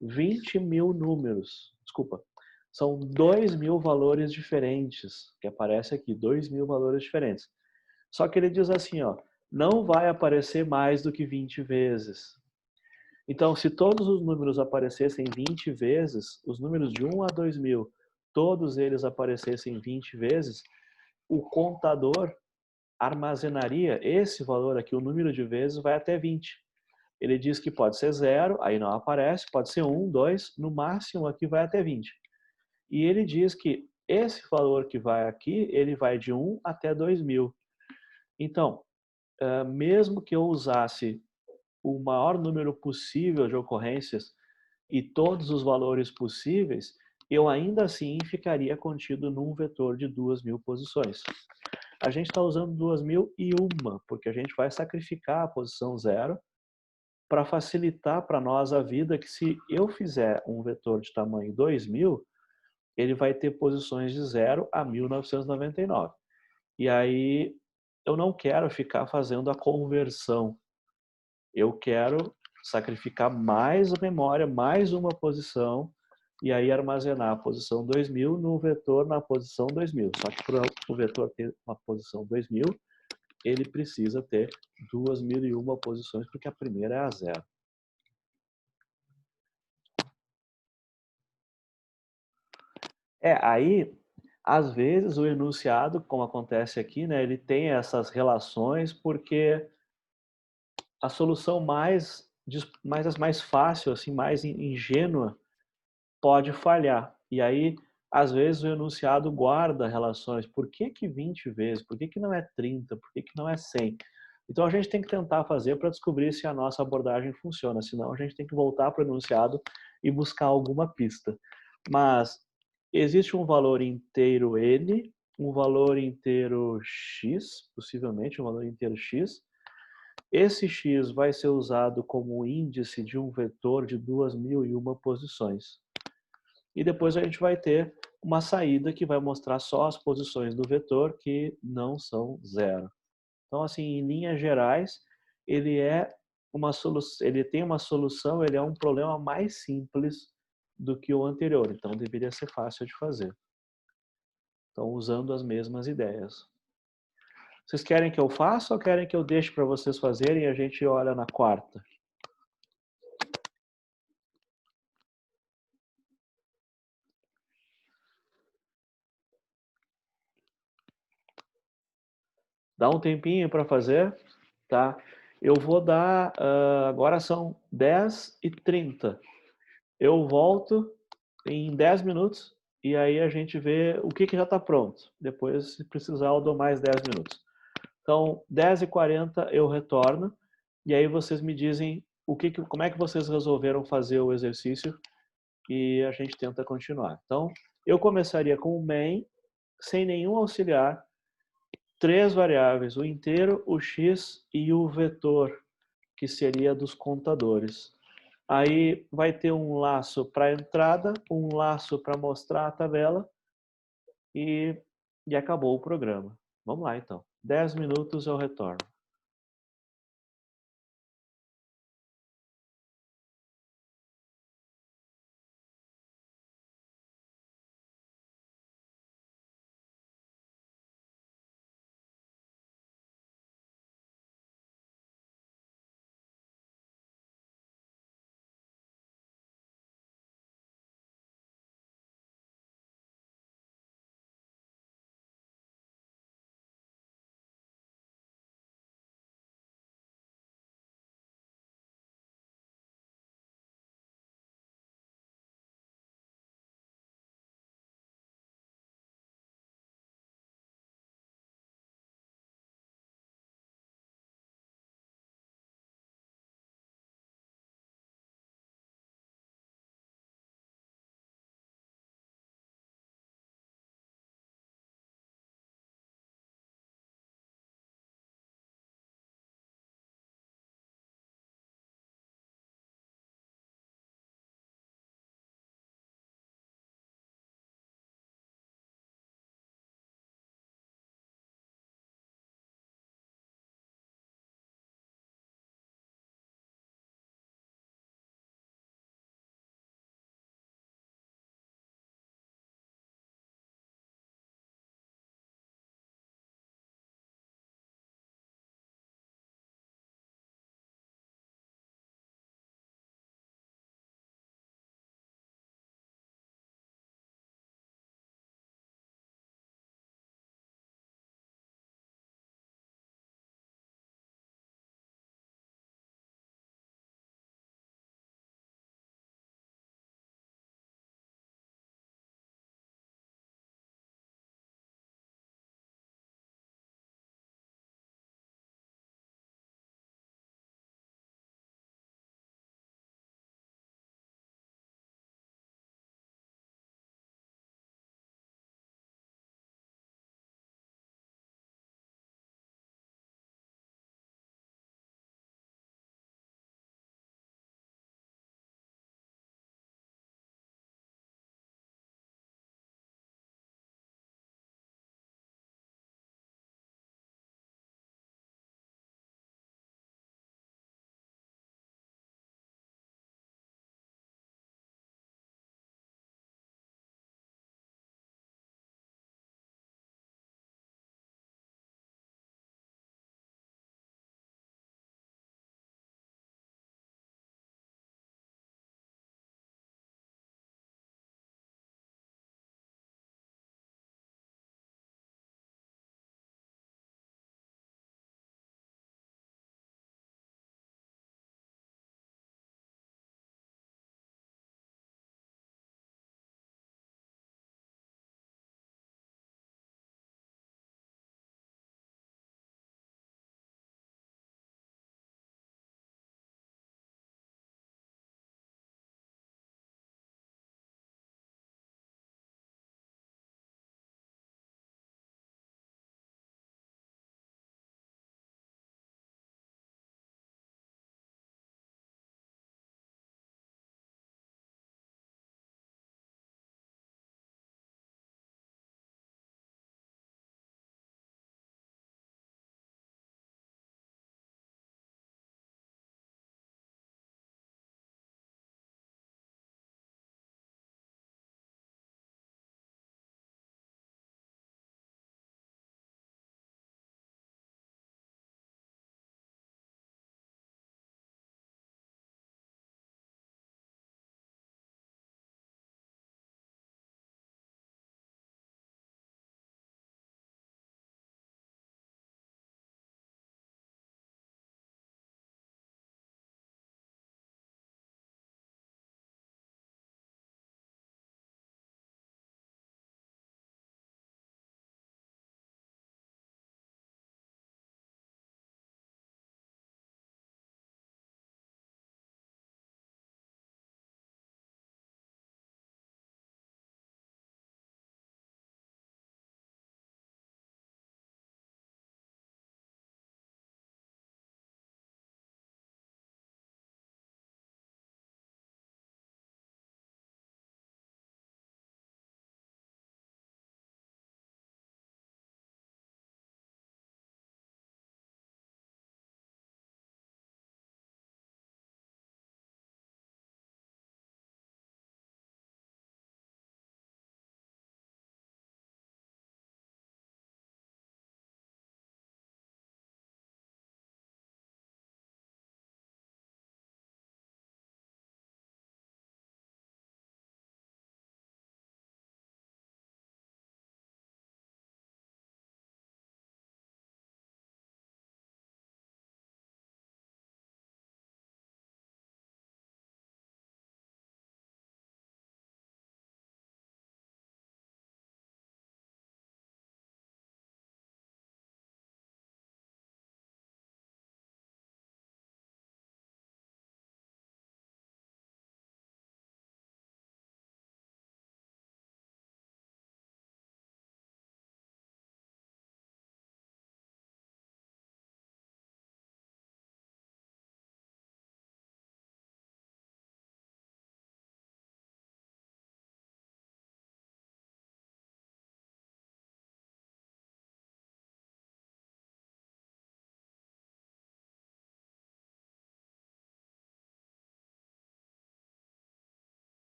20.000 números, desculpa, são 2.000 valores diferentes, que aparece aqui, 2.000 valores diferentes. Só que ele diz assim, ó, não vai aparecer mais do que 20 vezes. Então, se todos os números aparecessem 20 vezes, os números de 1 a 2.000, todos eles aparecessem 20 vezes, o contador armazenaria esse valor aqui, o número de vezes vai até 20. Ele diz que pode ser 0, aí não aparece, pode ser 1, 2, no máximo aqui vai até 20. E ele diz que esse valor que vai aqui, ele vai de 1 até 2.000. Então, mesmo que eu usasse o maior número possível de ocorrências e todos os valores possíveis, eu ainda assim ficaria contido num vetor de 2.000 posições. A gente está usando 2.001, porque a gente vai sacrificar a posição 0 para facilitar para nós a vida, que se eu fizer um vetor de tamanho 2.000, ele vai ter posições de 0 a 1999. E aí eu não quero ficar fazendo a conversão. Eu quero sacrificar mais a memória, mais uma posição, e aí armazenar a posição 2.000 no vetor na posição 2.000. Só que para o vetor ter uma posição 2.000, ele precisa ter 2.001 posições, porque a primeira é a 0. Aí, às vezes, o enunciado, como acontece aqui, né, ele tem essas relações porque a solução mais fácil, assim, mais ingênua, pode falhar. E aí, às vezes, o enunciado guarda relações. Por que que 20 vezes? Por que que não é 30? Por que que não é 100? Então, a gente tem que tentar fazer para descobrir se a nossa abordagem funciona. Senão, a gente tem que voltar para o enunciado e buscar alguma pista. Mas existe um valor inteiro n, um valor inteiro x, possivelmente um valor inteiro x. Esse x vai ser usado como índice de um vetor de 2.001 posições. E depois a gente vai ter uma saída que vai mostrar só as posições do vetor que não são zero. Então, assim, em linhas gerais, ele tem uma solução, ele é um problema mais simples do que o anterior, então deveria ser fácil de fazer. Então, usando as mesmas ideias. Vocês querem que eu faça ou querem que eu deixe para vocês fazerem e a gente olha na quarta? Dá um tempinho para fazer, tá? Eu vou dar, agora são 10h30. Eu volto em 10 minutos e aí a gente vê o que já está pronto. Depois, se precisar, eu dou mais 10 minutos. Então, 10h40 eu retorno e aí vocês me dizem como é que vocês resolveram fazer o exercício e a gente tenta continuar. Então, eu começaria com o main, sem nenhum auxiliar, 3 variáveis, o inteiro, o x e o vetor, que seria dos contadores. Aí vai ter um laço para entrada, um laço para mostrar a tabela e, e acabou o programa. Vamos lá então. 10 minutos eu retorno.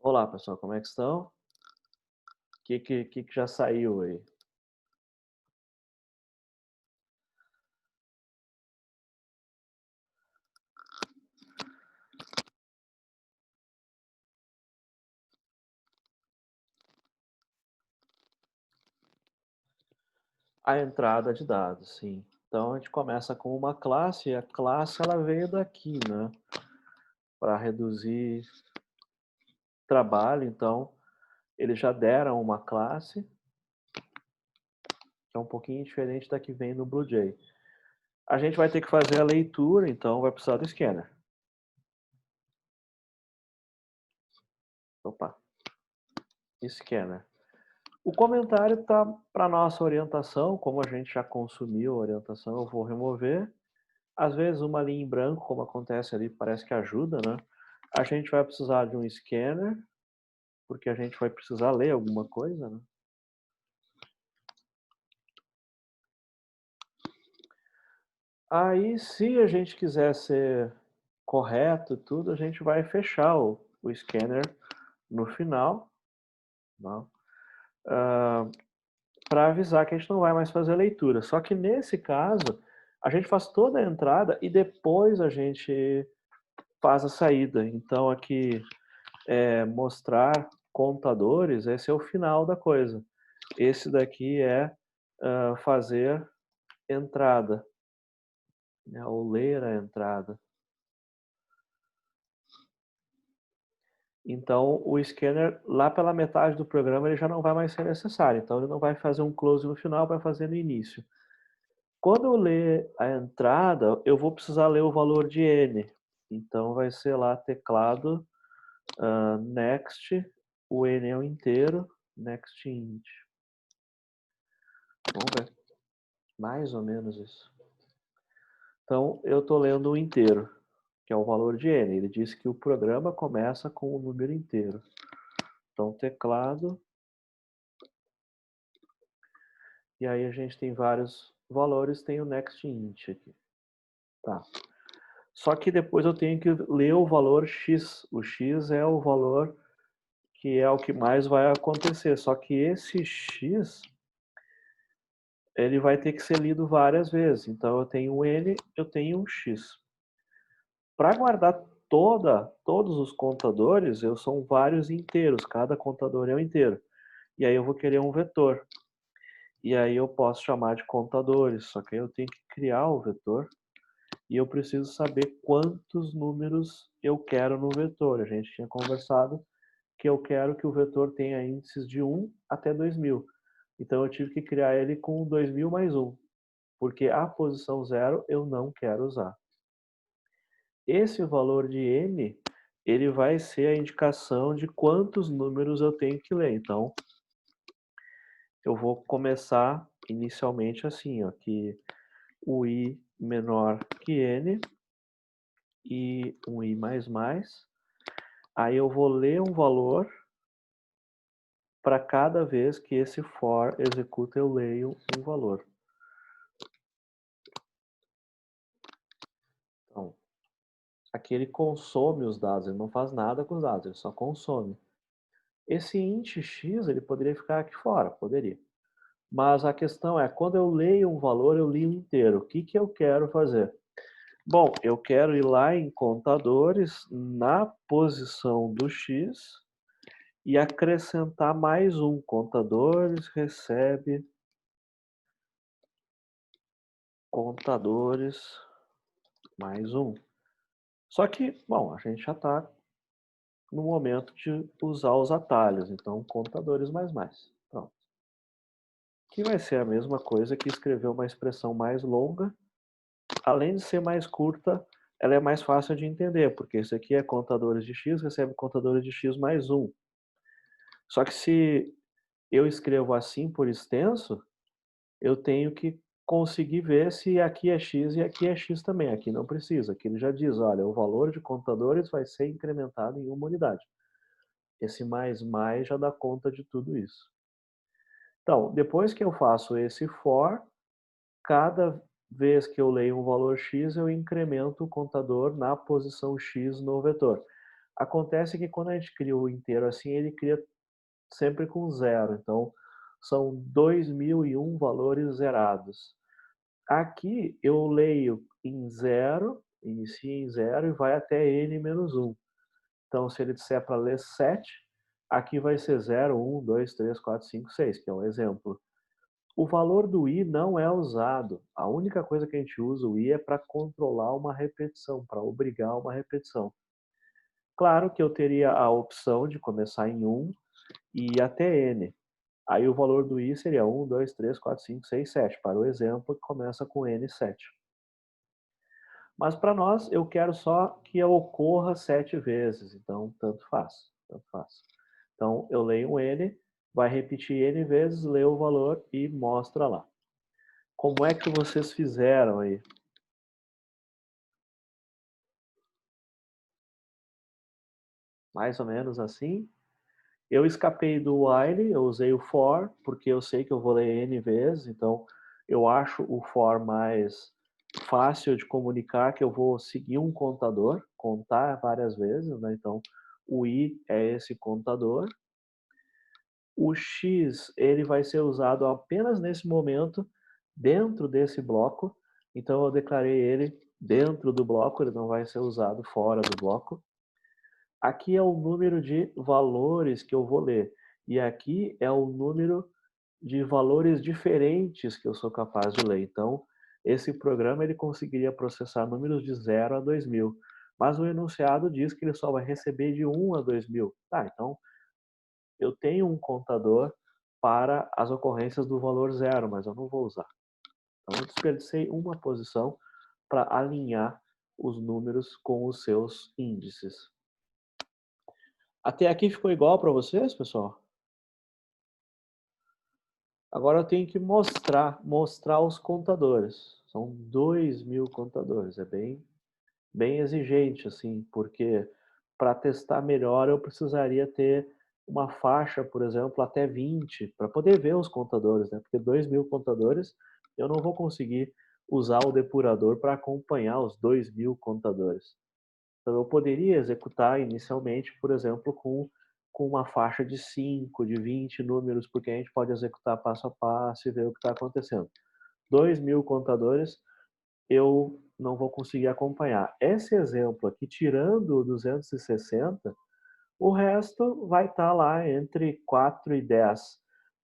Olá, pessoal, como é que estão? O que já saiu aí? A entrada de dados, sim. Então a gente começa com uma classe, e a classe ela veio daqui, né? Para reduzir trabalho, então eles já deram uma classe, que é um pouquinho diferente da que vem no BlueJ. A gente vai ter que fazer a leitura, então vai precisar do scanner. Opa, scanner. O comentário está para nossa orientação, como a gente já consumiu a orientação, eu vou remover. Às vezes uma linha em branco, como acontece ali, parece que ajuda, né? A gente vai precisar de um scanner, porque a gente vai precisar ler alguma coisa, né? Aí, se a gente quiser ser correto e tudo, a gente vai fechar o scanner no final, não? Para avisar que a gente não vai mais fazer a leitura. Só que nesse caso, a gente faz toda a entrada e depois a gente faz a saída. Então aqui, mostrar contadores, esse é o final da coisa. Esse daqui é fazer entrada, né, ou ler a entrada. Então o scanner, lá pela metade do programa, ele já não vai mais ser necessário. Então ele não vai fazer um close no final, vai fazer no início. Quando eu ler a entrada, eu vou precisar ler o valor de n. Então vai ser lá teclado next, o n é o inteiro, next int. Vamos ver. Mais ou menos isso. Então eu estou lendo o inteiro, que é o valor de n. Ele diz que o programa começa com o número inteiro. Então teclado. E aí a gente tem vários valores, tem o next int aqui. Tá. Só que depois eu tenho que ler o valor x. O x é o valor que é o que mais vai acontecer. Só que esse x, ele vai ter que ser lido várias vezes. Então eu tenho um n, eu tenho um x. Para guardar todos os contadores, eu são vários inteiros. Cada contador é um inteiro. E aí eu vou querer um vetor. E aí eu posso chamar de contadores. Só que aí eu tenho que criar o vetor. E eu preciso saber quantos números eu quero no vetor. A gente tinha conversado que eu quero que o vetor tenha índices de 1 até 2000. Então eu tive que criar ele com 2000 mais 1, porque a posição 0 eu não quero usar. Esse valor de n, ele vai ser a indicação de quantos números eu tenho que ler. Então eu vou começar inicialmente assim, ó, que o i menor que n e um i mais mais. Aí eu vou ler um valor para cada vez que esse for executa, eu leio um valor. Então, aqui ele consome os dados, ele não faz nada com os dados, ele só consome. Esse int x, ele poderia ficar aqui fora, poderia. Mas a questão é, quando eu leio um valor, eu leio inteiro. O que eu quero fazer? Bom, eu quero ir lá em contadores, na posição do x, e acrescentar mais um. Contadores recebe contadores mais um. Só que, bom, a gente já está no momento de usar os atalhos, então contadores mais mais. Pronto. Que vai ser a mesma coisa que escrever uma expressão mais longa. Além de ser mais curta, ela é mais fácil de entender, porque isso aqui é contadores de x, recebe contadores de x mais um. Só que se eu escrevo assim por extenso, eu tenho que conseguir ver se aqui é x e aqui é x também. Aqui não precisa, aqui ele já diz, olha, o valor de contadores vai ser incrementado em uma unidade. Esse mais mais já dá conta de tudo isso. Então, depois que eu faço esse for, cada vez que eu leio um valor x, eu incremento o contador na posição x no vetor. Acontece que quando a gente cria o inteiro assim, ele cria sempre com zero, então são 2001 valores zerados. Aqui eu leio em zero, inicia em zero e vai até n menos um. Então, se ele disser para ler 7, aqui vai ser 0, 1, 2, 3, 4, 5, 6, que é um exemplo. O valor do i não é usado. A única coisa que a gente usa o i é para controlar uma repetição, para obrigar uma repetição. Claro que eu teria a opção de começar em 1 e ir até n. Aí o valor do i seria 1, 2, 3, 4, 5, 6, 7, para o exemplo que começa com n7. Mas para nós, eu quero só que ocorra 7 vezes, então tanto faz, tanto faz. Então eu leio um n, vai repetir n vezes, lê o valor e mostra lá. Como é que vocês fizeram aí? Mais ou menos assim? Eu escapei do while, eu usei o for, porque eu sei que eu vou ler n vezes, então eu acho o for mais fácil de comunicar, que eu vou seguir um contador, contar várias vezes, né? Então o i é esse contador. O x, ele vai ser usado apenas nesse momento, dentro desse bloco, então eu declarei ele dentro do bloco, ele não vai ser usado fora do bloco. Aqui é o número de valores que eu vou ler. E aqui é o número de valores diferentes que eu sou capaz de ler. Então, esse programa ele conseguiria processar números de 0 a 2000. Mas o enunciado diz que ele só vai receber de 1 a 2000. Tá, então eu tenho um contador para as ocorrências do valor zero, mas eu não vou usar. Então eu desperdicei uma posição para alinhar os números com os seus índices. Até aqui ficou igual para vocês, pessoal? Agora eu tenho que mostrar os contadores. São 2000 contadores, é bem exigente, assim, porque para testar melhor eu precisaria ter uma faixa, por exemplo, até 20, para poder ver os contadores, né? Porque 2000 contadores eu não vou conseguir usar o depurador para acompanhar os 2000 contadores. Então eu poderia executar inicialmente, por exemplo, com uma faixa de 5, de 20 números, porque a gente pode executar passo a passo e ver o que está acontecendo. 2000 contadores, eu não vou conseguir acompanhar. Esse exemplo aqui, tirando o 260, o resto vai estar lá entre 4 e 10.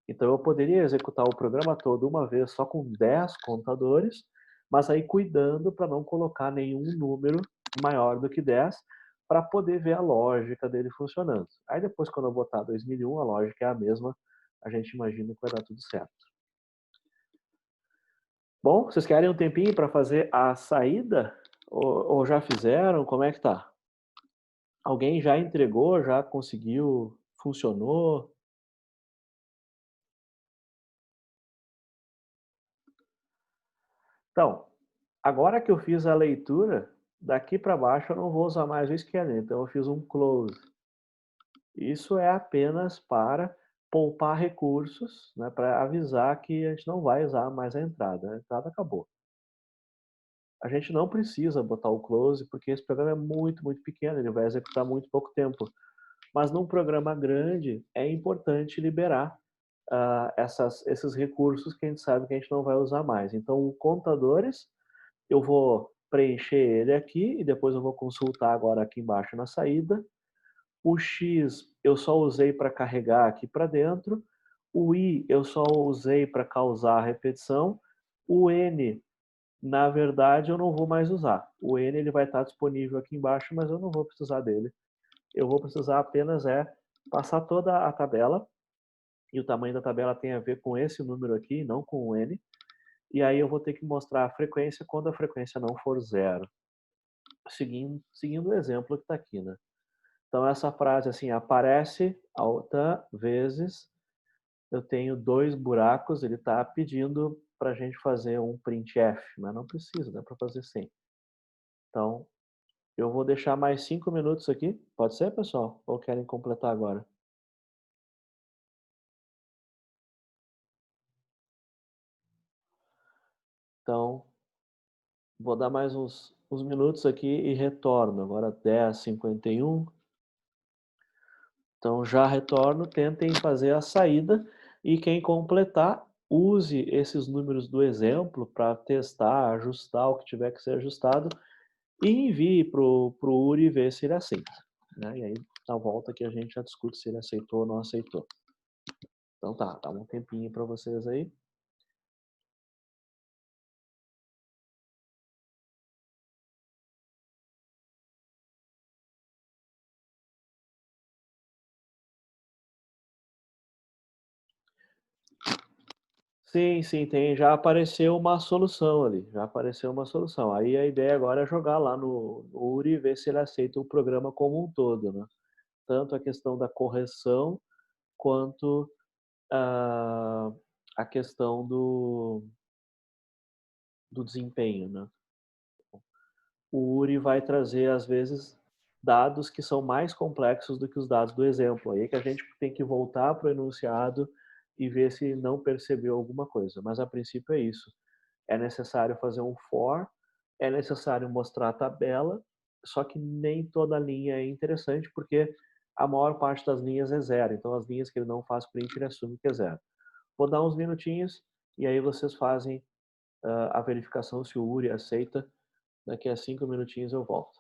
Então eu poderia executar o programa todo uma vez só com 10 contadores, mas aí cuidando para não colocar nenhum número maior do que 10 para poder ver a lógica dele funcionando. Aí depois quando eu botar 2001, a lógica é a mesma, a gente imagina que vai dar tudo certo. Bom, vocês querem um tempinho para fazer a saída? Ou já fizeram? Como é que tá? Alguém já entregou? Já conseguiu? Funcionou? Então, agora que eu fiz a leitura, daqui para baixo eu não vou usar mais o scanner, então eu fiz um close. Isso é apenas para poupar recursos, né, para avisar que a gente não vai usar mais a entrada acabou. A gente não precisa botar o close, porque esse programa é muito pequeno, ele vai executar muito pouco tempo. Mas num programa grande, é importante liberar esses recursos que a gente sabe que a gente não vai usar mais. Então, o contadores, eu vou preencher ele aqui e depois eu vou consultar agora aqui embaixo na saída. O X eu só usei para carregar aqui para dentro. O I eu só usei para causar a repetição. O N, na verdade, eu não vou mais usar. O N ele vai estar disponível aqui embaixo, mas eu não vou precisar dele. Eu vou precisar apenas passar toda a tabela, e o tamanho da tabela tem a ver com esse número aqui, não com o N. E aí eu vou ter que mostrar a frequência quando a frequência não for zero. Seguindo o exemplo que está aqui, né? Então essa frase assim, aparece alta vezes, eu tenho 2 buracos, ele está pedindo para a gente fazer um printf, mas não precisa, dá para fazer sem. Então, eu vou deixar mais 5 minutos aqui, pode ser, pessoal? Ou querem completar agora? Então, vou dar mais uns minutos aqui e retorno. Agora 10h51. Então já retorno, tentem fazer a saída e quem completar, use esses números do exemplo para testar, ajustar o que tiver que ser ajustado e envie para o Uri ver se ele aceita, né. E aí, na volta que a gente já discute se ele aceitou ou não aceitou. Então tá, dá um tempinho para vocês aí. Sim, sim, tem, já apareceu uma solução ali, já apareceu uma solução. Aí a ideia agora é jogar lá no Uri e ver se ele aceita o programa como um todo, né. Tanto a questão da correção, quanto a a questão do desempenho, né. O Uri vai trazer, às vezes, dados que são mais complexos do que os dados do exemplo. Aí que a gente tem que voltar para o enunciado e ver se não percebeu alguma coisa. Mas a princípio é isso. É necessário fazer um for, é necessário mostrar a tabela, só que nem toda linha é interessante, porque a maior parte das linhas é zero. Então as linhas que ele não faz print, ele assume que é zero. Vou dar uns minutinhos e aí vocês fazem a verificação se o Uri aceita. Daqui a 5 minutinhos eu volto.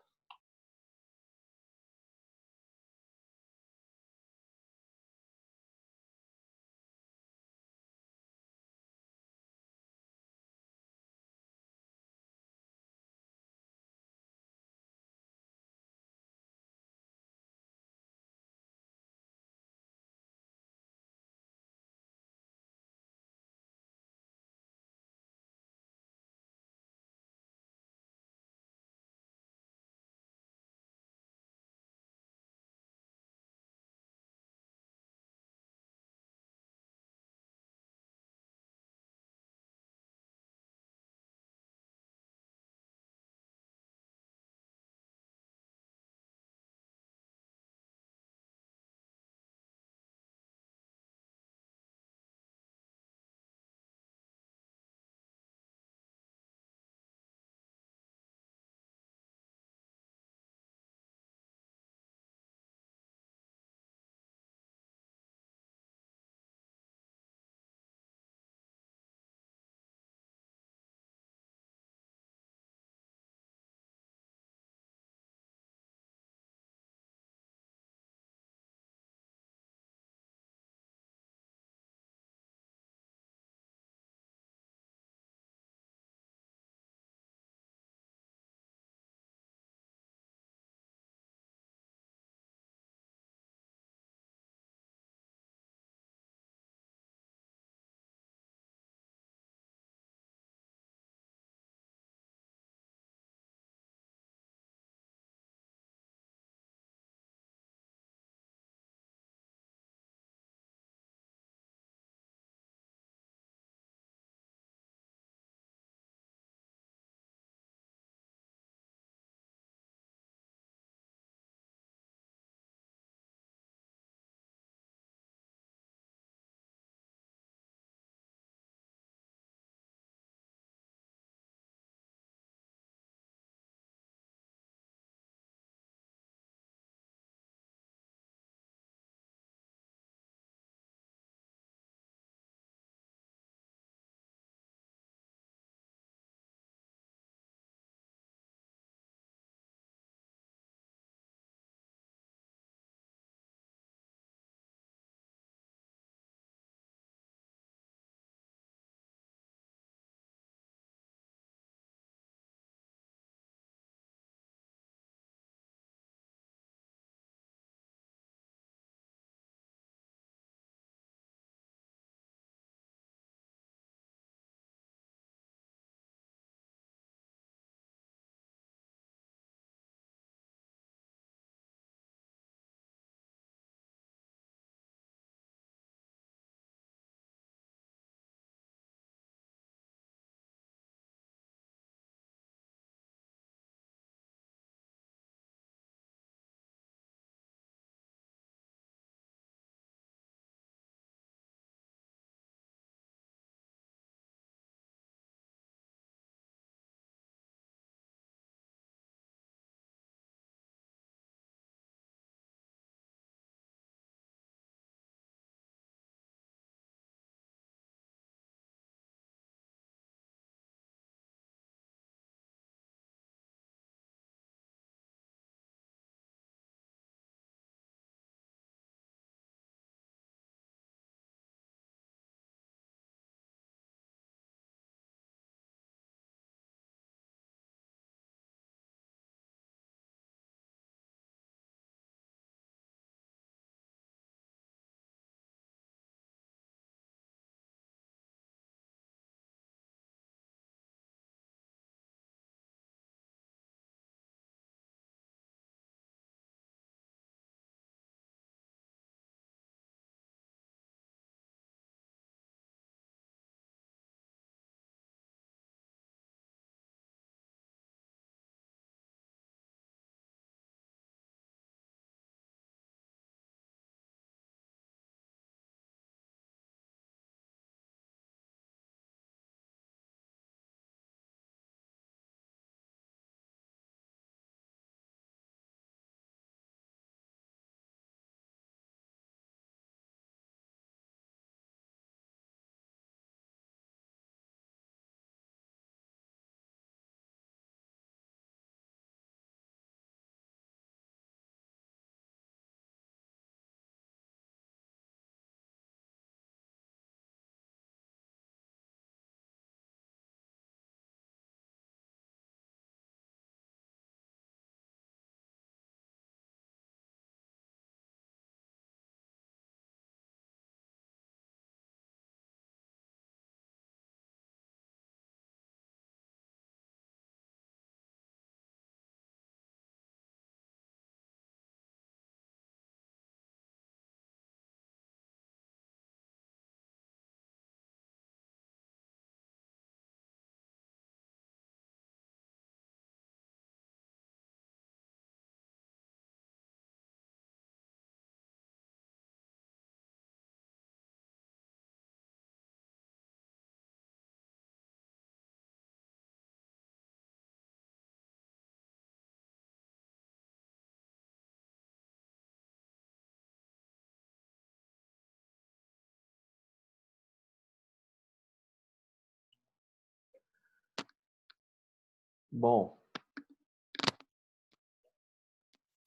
Bom,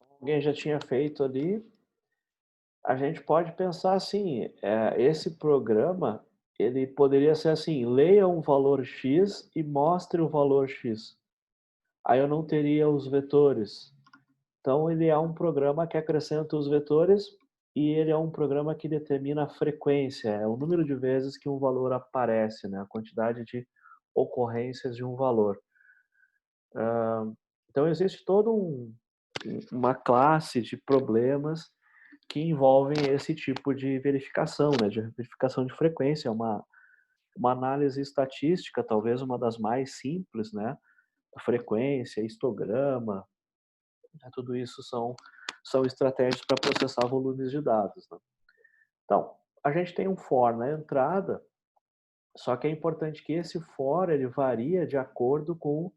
alguém já tinha feito ali. A gente pode pensar assim, esse programa, ele poderia ser assim: leia um valor X e mostre o valor X. Aí eu não teria os vetores. Então ele é um programa que acrescenta os vetores e ele é um programa que determina a frequência, é o número de vezes que um valor aparece, né, a quantidade de ocorrências de um valor. Então existe todo uma classe de problemas que envolvem esse tipo de verificação, né, de verificação de frequência, é uma análise estatística, talvez uma das mais simples, né, frequência, histograma, né, tudo isso são estratégias para processar volumes de dados, né. Então, a gente tem um for na entrada, só que é importante que esse for ele varia de acordo com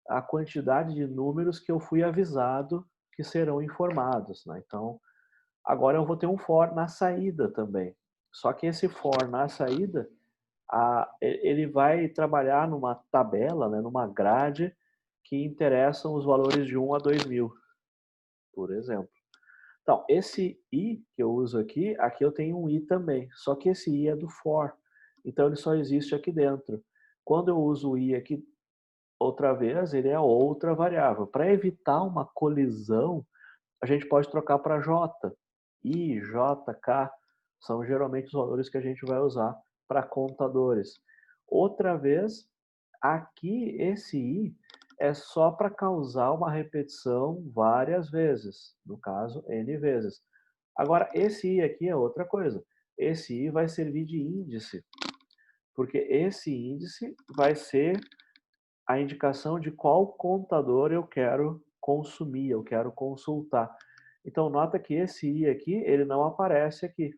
a quantidade de números que eu fui avisado que serão informados, né. Então, agora eu vou ter um for na saída também. Só que esse for na saída, ele vai trabalhar numa tabela, né, numa grade que interessam os valores de 1 a 2000, por exemplo. Então, esse i que eu uso aqui eu tenho um i também, só que esse i é do for, então ele só existe aqui dentro. Quando eu uso o i aqui outra vez, ele é outra variável. Para evitar uma colisão, a gente pode trocar para j. I, j, k são geralmente os valores que a gente vai usar para contadores. Outra vez, aqui esse i é só para causar uma repetição várias vezes, no caso, n vezes. Agora, esse i aqui é outra coisa. Esse i vai servir de índice, porque esse índice vai ser a indicação de qual contador eu quero consumir, eu quero consultar. Então, nota que esse i aqui, ele não aparece aqui.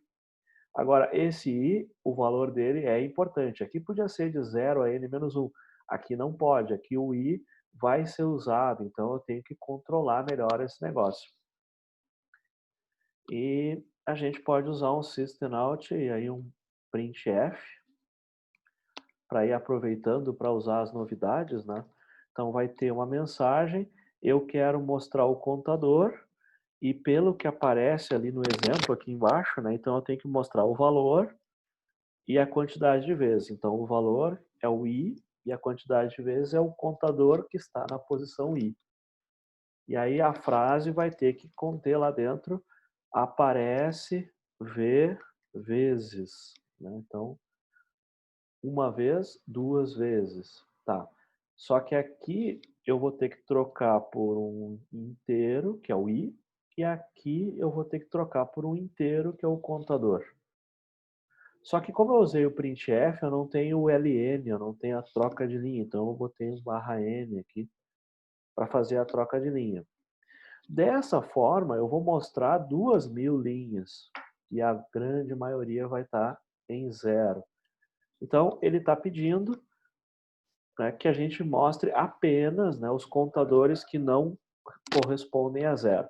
Agora, esse i, o valor dele é importante. Aqui podia ser de 0 a n-1. Aqui não pode. Aqui o i vai ser usado. Então, eu tenho que controlar melhor esse negócio. E a gente pode usar um systemout e aí um printf para ir aproveitando para usar as novidades, né? Então, vai ter uma mensagem. Eu quero mostrar o contador. E pelo que aparece ali no exemplo aqui embaixo, né? Então eu tenho que mostrar o valor e a quantidade de vezes. Então, o valor é o i e a quantidade de vezes é o contador que está na posição i. E aí a frase vai ter que conter lá dentro aparece vezes, né? Então, uma vez, duas vezes, tá? Só que aqui eu vou ter que trocar por um inteiro, que é o i, e aqui eu vou ter que trocar por um inteiro, que é o contador. Só que como eu usei o printf, eu não tenho o ln, eu não tenho a troca de linha, então eu botei um /n aqui para fazer a troca de linha. Dessa forma, eu vou mostrar 2000 linhas e a grande maioria vai estar em zero. Então, ele está pedindo, né, que a gente mostre apenas, né, os contadores que não correspondem a zero.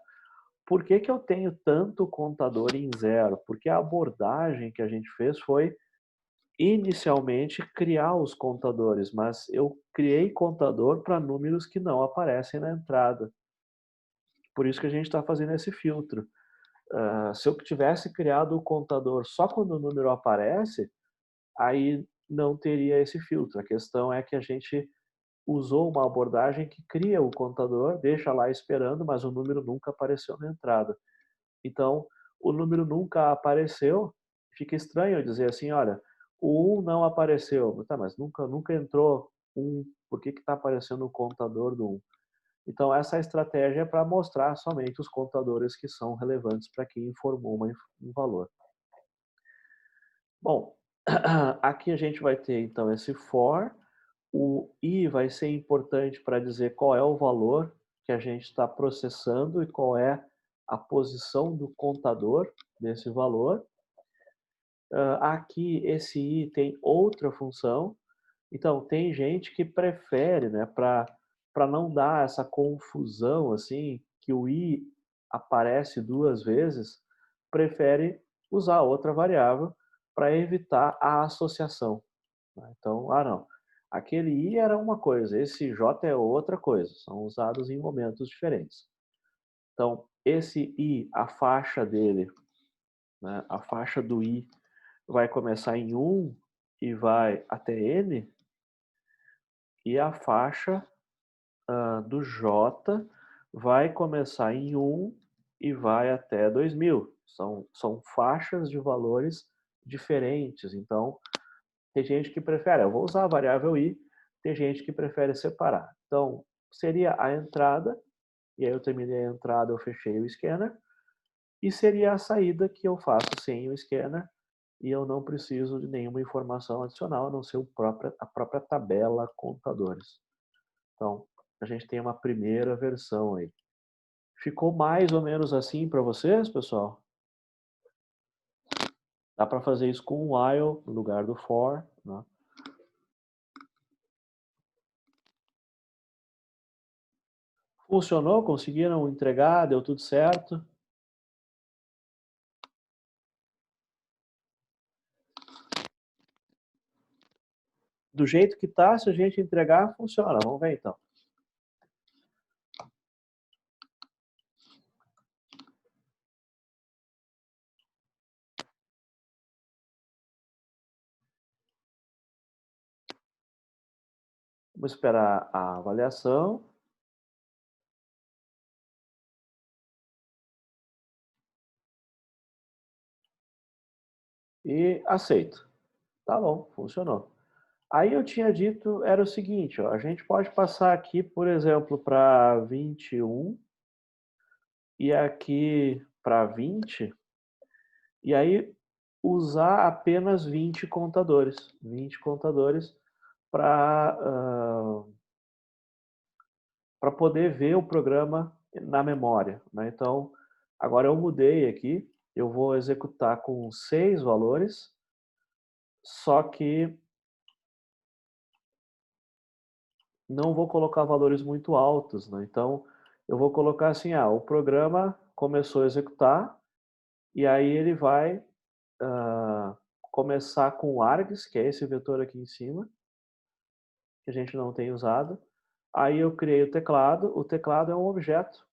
Por que eu tenho tanto contador em zero? Porque a abordagem que a gente fez foi inicialmente criar os contadores, mas eu criei contador para números que não aparecem na entrada. Por isso que a gente está fazendo esse filtro. Se eu tivesse criado o contador só quando o número aparece, aí não teria esse filtro. A questão é que a gente usou uma abordagem que cria o contador, deixa lá esperando, mas o número nunca apareceu na entrada. Então, o número nunca apareceu, fica estranho eu dizer assim, olha, o 1 não apareceu. Tá, mas nunca entrou 1, por que está aparecendo o contador do 1? Então, essa estratégia é para mostrar somente os contadores que são relevantes para quem informou um valor. Bom, aqui a gente vai ter então esse for, o i vai ser importante para dizer qual é o valor que a gente está processando e qual é a posição do contador desse valor. Aqui esse i tem outra função, então tem gente que prefere, né, para não dar essa confusão assim, que o i aparece duas vezes, prefere usar outra variável para evitar a associação, né? Então, não, Aquele I era uma coisa, esse J é outra coisa, são usados em momentos diferentes. Então, esse I, a faixa dele, né, a faixa do I vai começar em 1 e vai até N, e a faixa do J vai começar em 1 e vai até 2000. São faixas de valores diferentes. Então, tem gente que prefere, eu vou usar a variável I, tem gente que prefere separar. Então, seria a entrada, e aí eu terminei a entrada, eu fechei o scanner, e seria a saída que eu faço sem o scanner, e eu não preciso de nenhuma informação adicional, a não ser a própria tabela contadores. Então, a gente tem uma primeira versão aí. Ficou mais ou menos assim para vocês, pessoal? Dá para fazer isso com o while no lugar do for, né? Funcionou? Conseguiram entregar? Deu tudo certo? Do jeito que tá, se a gente entregar, funciona. Vamos ver então. Vamos esperar a avaliação. E aceito. Tá bom, funcionou. Aí eu tinha dito, era o seguinte, ó, a gente pode passar aqui, por exemplo, para 21 e aqui para 20, e aí usar apenas 20 contadores. 20 contadores para para poder ver o programa na memória, né? Então, agora eu mudei aqui, eu vou executar com 6 valores, só que não vou colocar valores muito altos, né? Então, eu vou colocar assim, o programa começou a executar, e aí ele vai começar com o args, que é esse vetor aqui em cima, que a gente não tem usado. Aí eu criei o teclado é um objeto.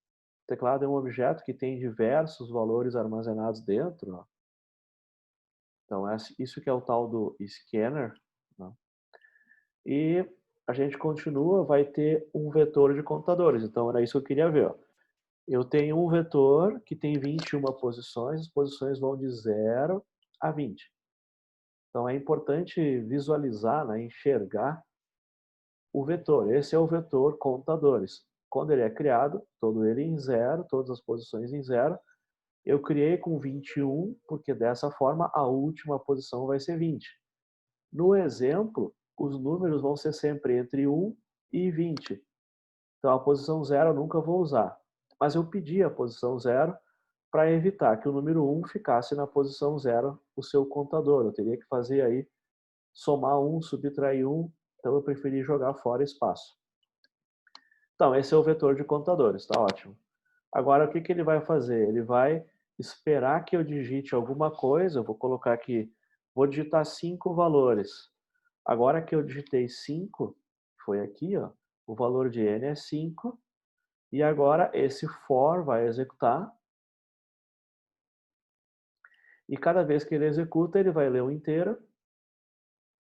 O teclado é um objeto que tem diversos valores armazenados dentro. Ó. Então, isso que é o tal do scanner. Né? E a gente continua, vai ter um vetor de contadores. Então, era isso que eu queria ver. Ó. Eu tenho um vetor que tem 21 posições, as posições vão de 0 a 20. Então, é importante visualizar, né, enxergar o vetor. Esse é o vetor contadores. Quando ele é criado, todo ele em 0, todas as posições em 0. Eu criei com 21, porque dessa forma a última posição vai ser 20. No exemplo, os números vão ser sempre entre 1 e 20. Então, a posição 0 eu nunca vou usar. Mas eu pedi a posição 0 para evitar que o número 1 ficasse na posição 0, o seu contador. Eu teria que fazer aí, somar 1, subtrair 1. Então, eu preferi jogar fora espaço. Então, esse é o vetor de contadores, tá ótimo. Agora, o que, que ele vai fazer? Ele vai esperar que eu digite alguma coisa, eu vou colocar aqui, vou digitar 5 valores. Agora que eu digitei 5, foi aqui, ó, o valor de n é 5, e agora esse for vai executar, e cada vez que ele executa, ele vai ler o inteiro,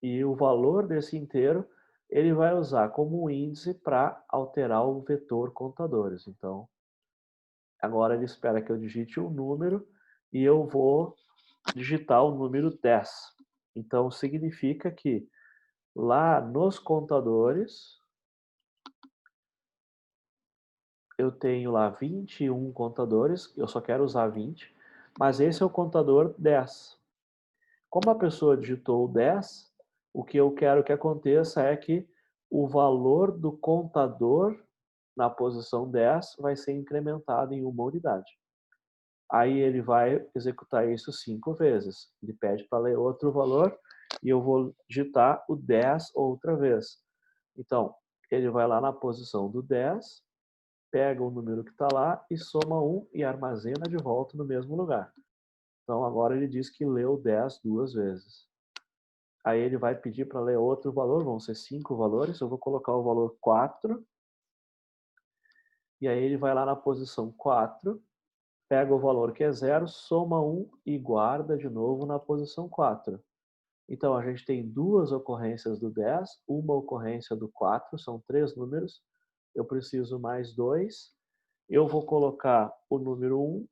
e o valor desse inteiro, ele vai usar como um índice para alterar o vetor contadores. Então, agora ele espera que eu digite um número, e eu vou digitar o número 10. Então, significa que lá nos contadores, eu tenho lá 21 contadores, eu só quero usar 20, mas esse é o contador 10. Como a pessoa digitou o 10, o que eu quero que aconteça é que o valor do contador na posição 10 vai ser incrementado em uma unidade. Aí ele vai executar isso 5 vezes. Ele pede para ler outro valor e eu vou digitar o 10 outra vez. Então, ele vai lá na posição do 10, pega o número que está lá e soma 1 e armazena de volta no mesmo lugar. Então, agora ele diz que leu 10 duas vezes. Aí ele vai pedir para ler outro valor, vão ser 5 valores, eu vou colocar o valor 4, e aí ele vai lá na posição 4, pega o valor que é 0, soma 1 e guarda de novo na posição 4. Então, a gente tem duas ocorrências do 10, uma ocorrência do 4, são 3 números. Eu preciso mais 2. Eu vou colocar o número 1.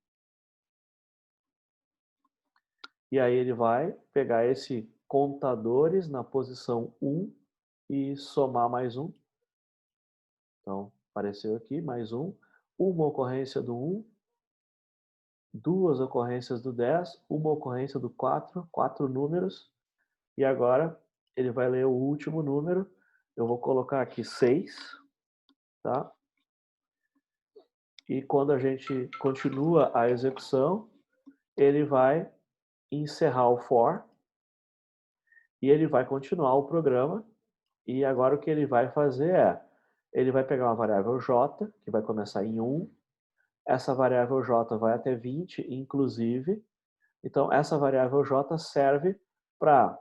E aí ele vai pegar esse contadores na posição 1 e somar mais 1. Então, apareceu aqui, mais 1. Uma ocorrência do 1, duas ocorrências do 10, uma ocorrência do 4, 4 números. E agora ele vai ler o último número. Eu vou colocar aqui 6, tá? E quando a gente continua a execução, ele vai encerrar o for e ele vai continuar o programa. E agora o que ele vai fazer é, ele vai pegar uma variável j, que vai começar em 1. Essa variável j vai até 20, inclusive. Então, essa variável j serve para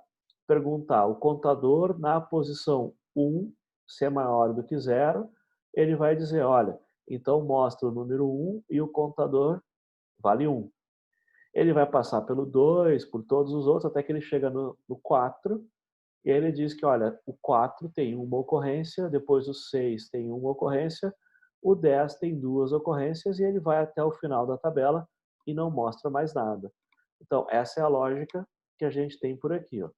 perguntar o contador na posição 1, se é maior do que 0, ele vai dizer, olha, então mostra o número 1 e o contador vale 1. Ele vai passar pelo 2, por todos os outros, até que ele chega no 4, e aí ele diz que, olha, o 4 tem uma ocorrência, depois o 6 tem uma ocorrência, o 10 tem duas ocorrências, e ele vai até o final da tabela e não mostra mais nada. Então, essa é a lógica que a gente tem por aqui. Ó.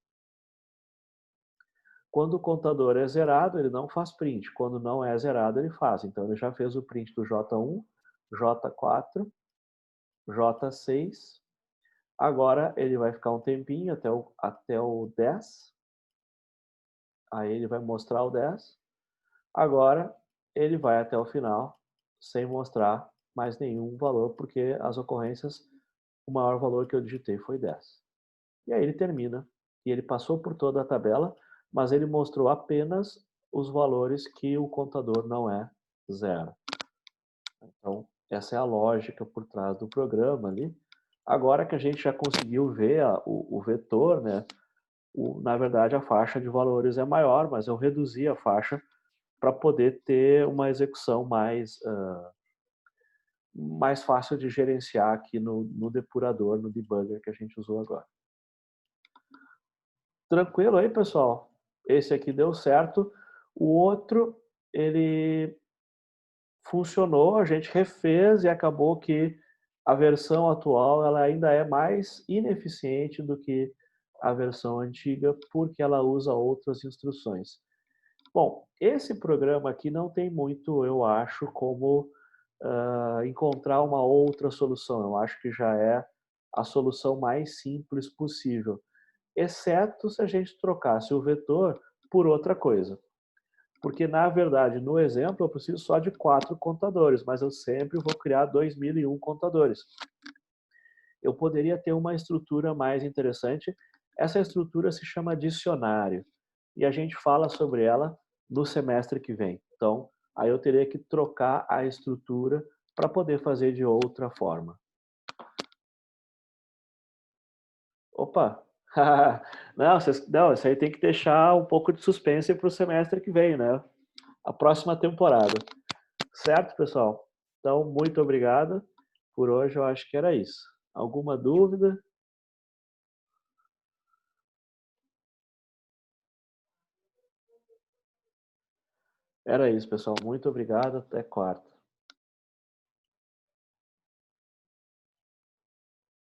Quando o contador é zerado, ele não faz print. Quando não é zerado, ele faz. Então, ele já fez o print do J1, J4, J6. Agora, ele vai ficar um tempinho até o 10. Aí, ele vai mostrar o 10. Agora, ele vai até o final, sem mostrar mais nenhum valor, porque as ocorrências, o maior valor que eu digitei foi 10. E aí ele termina. E ele passou por toda a tabela, mas ele mostrou apenas os valores que o contador não é zero. Então, essa é a lógica por trás do programa ali. Agora que a gente já conseguiu ver o vetor, né? Na verdade, a faixa de valores é maior, mas eu reduzi a faixa para poder ter uma execução mais fácil de gerenciar aqui no depurador, no debugger que a gente usou agora. Tranquilo aí, pessoal? Esse aqui deu certo. O outro, ele funcionou, a gente refez e acabou que a versão atual ela ainda é mais ineficiente do que a versão antiga, porque ela usa outras instruções. Bom, esse programa aqui não tem muito, eu acho, como encontrar uma outra solução. Eu acho que já é a solução mais simples possível, exceto se a gente trocasse o vetor por outra coisa. Porque, na verdade, no exemplo, eu preciso só de 4 contadores, mas eu sempre vou criar 2001 contadores. Eu poderia ter uma estrutura mais interessante. Essa estrutura se chama dicionário. E a gente fala sobre ela no semestre que vem. Então, aí eu teria que trocar a estrutura para poder fazer de outra forma. Opa! Não, isso aí tem que deixar um pouco de suspense para o semestre que vem, né? A próxima temporada. Certo, pessoal? Então, muito obrigado. Por hoje eu acho que era isso. Alguma dúvida? Era isso, pessoal. Muito obrigado. Até quarta.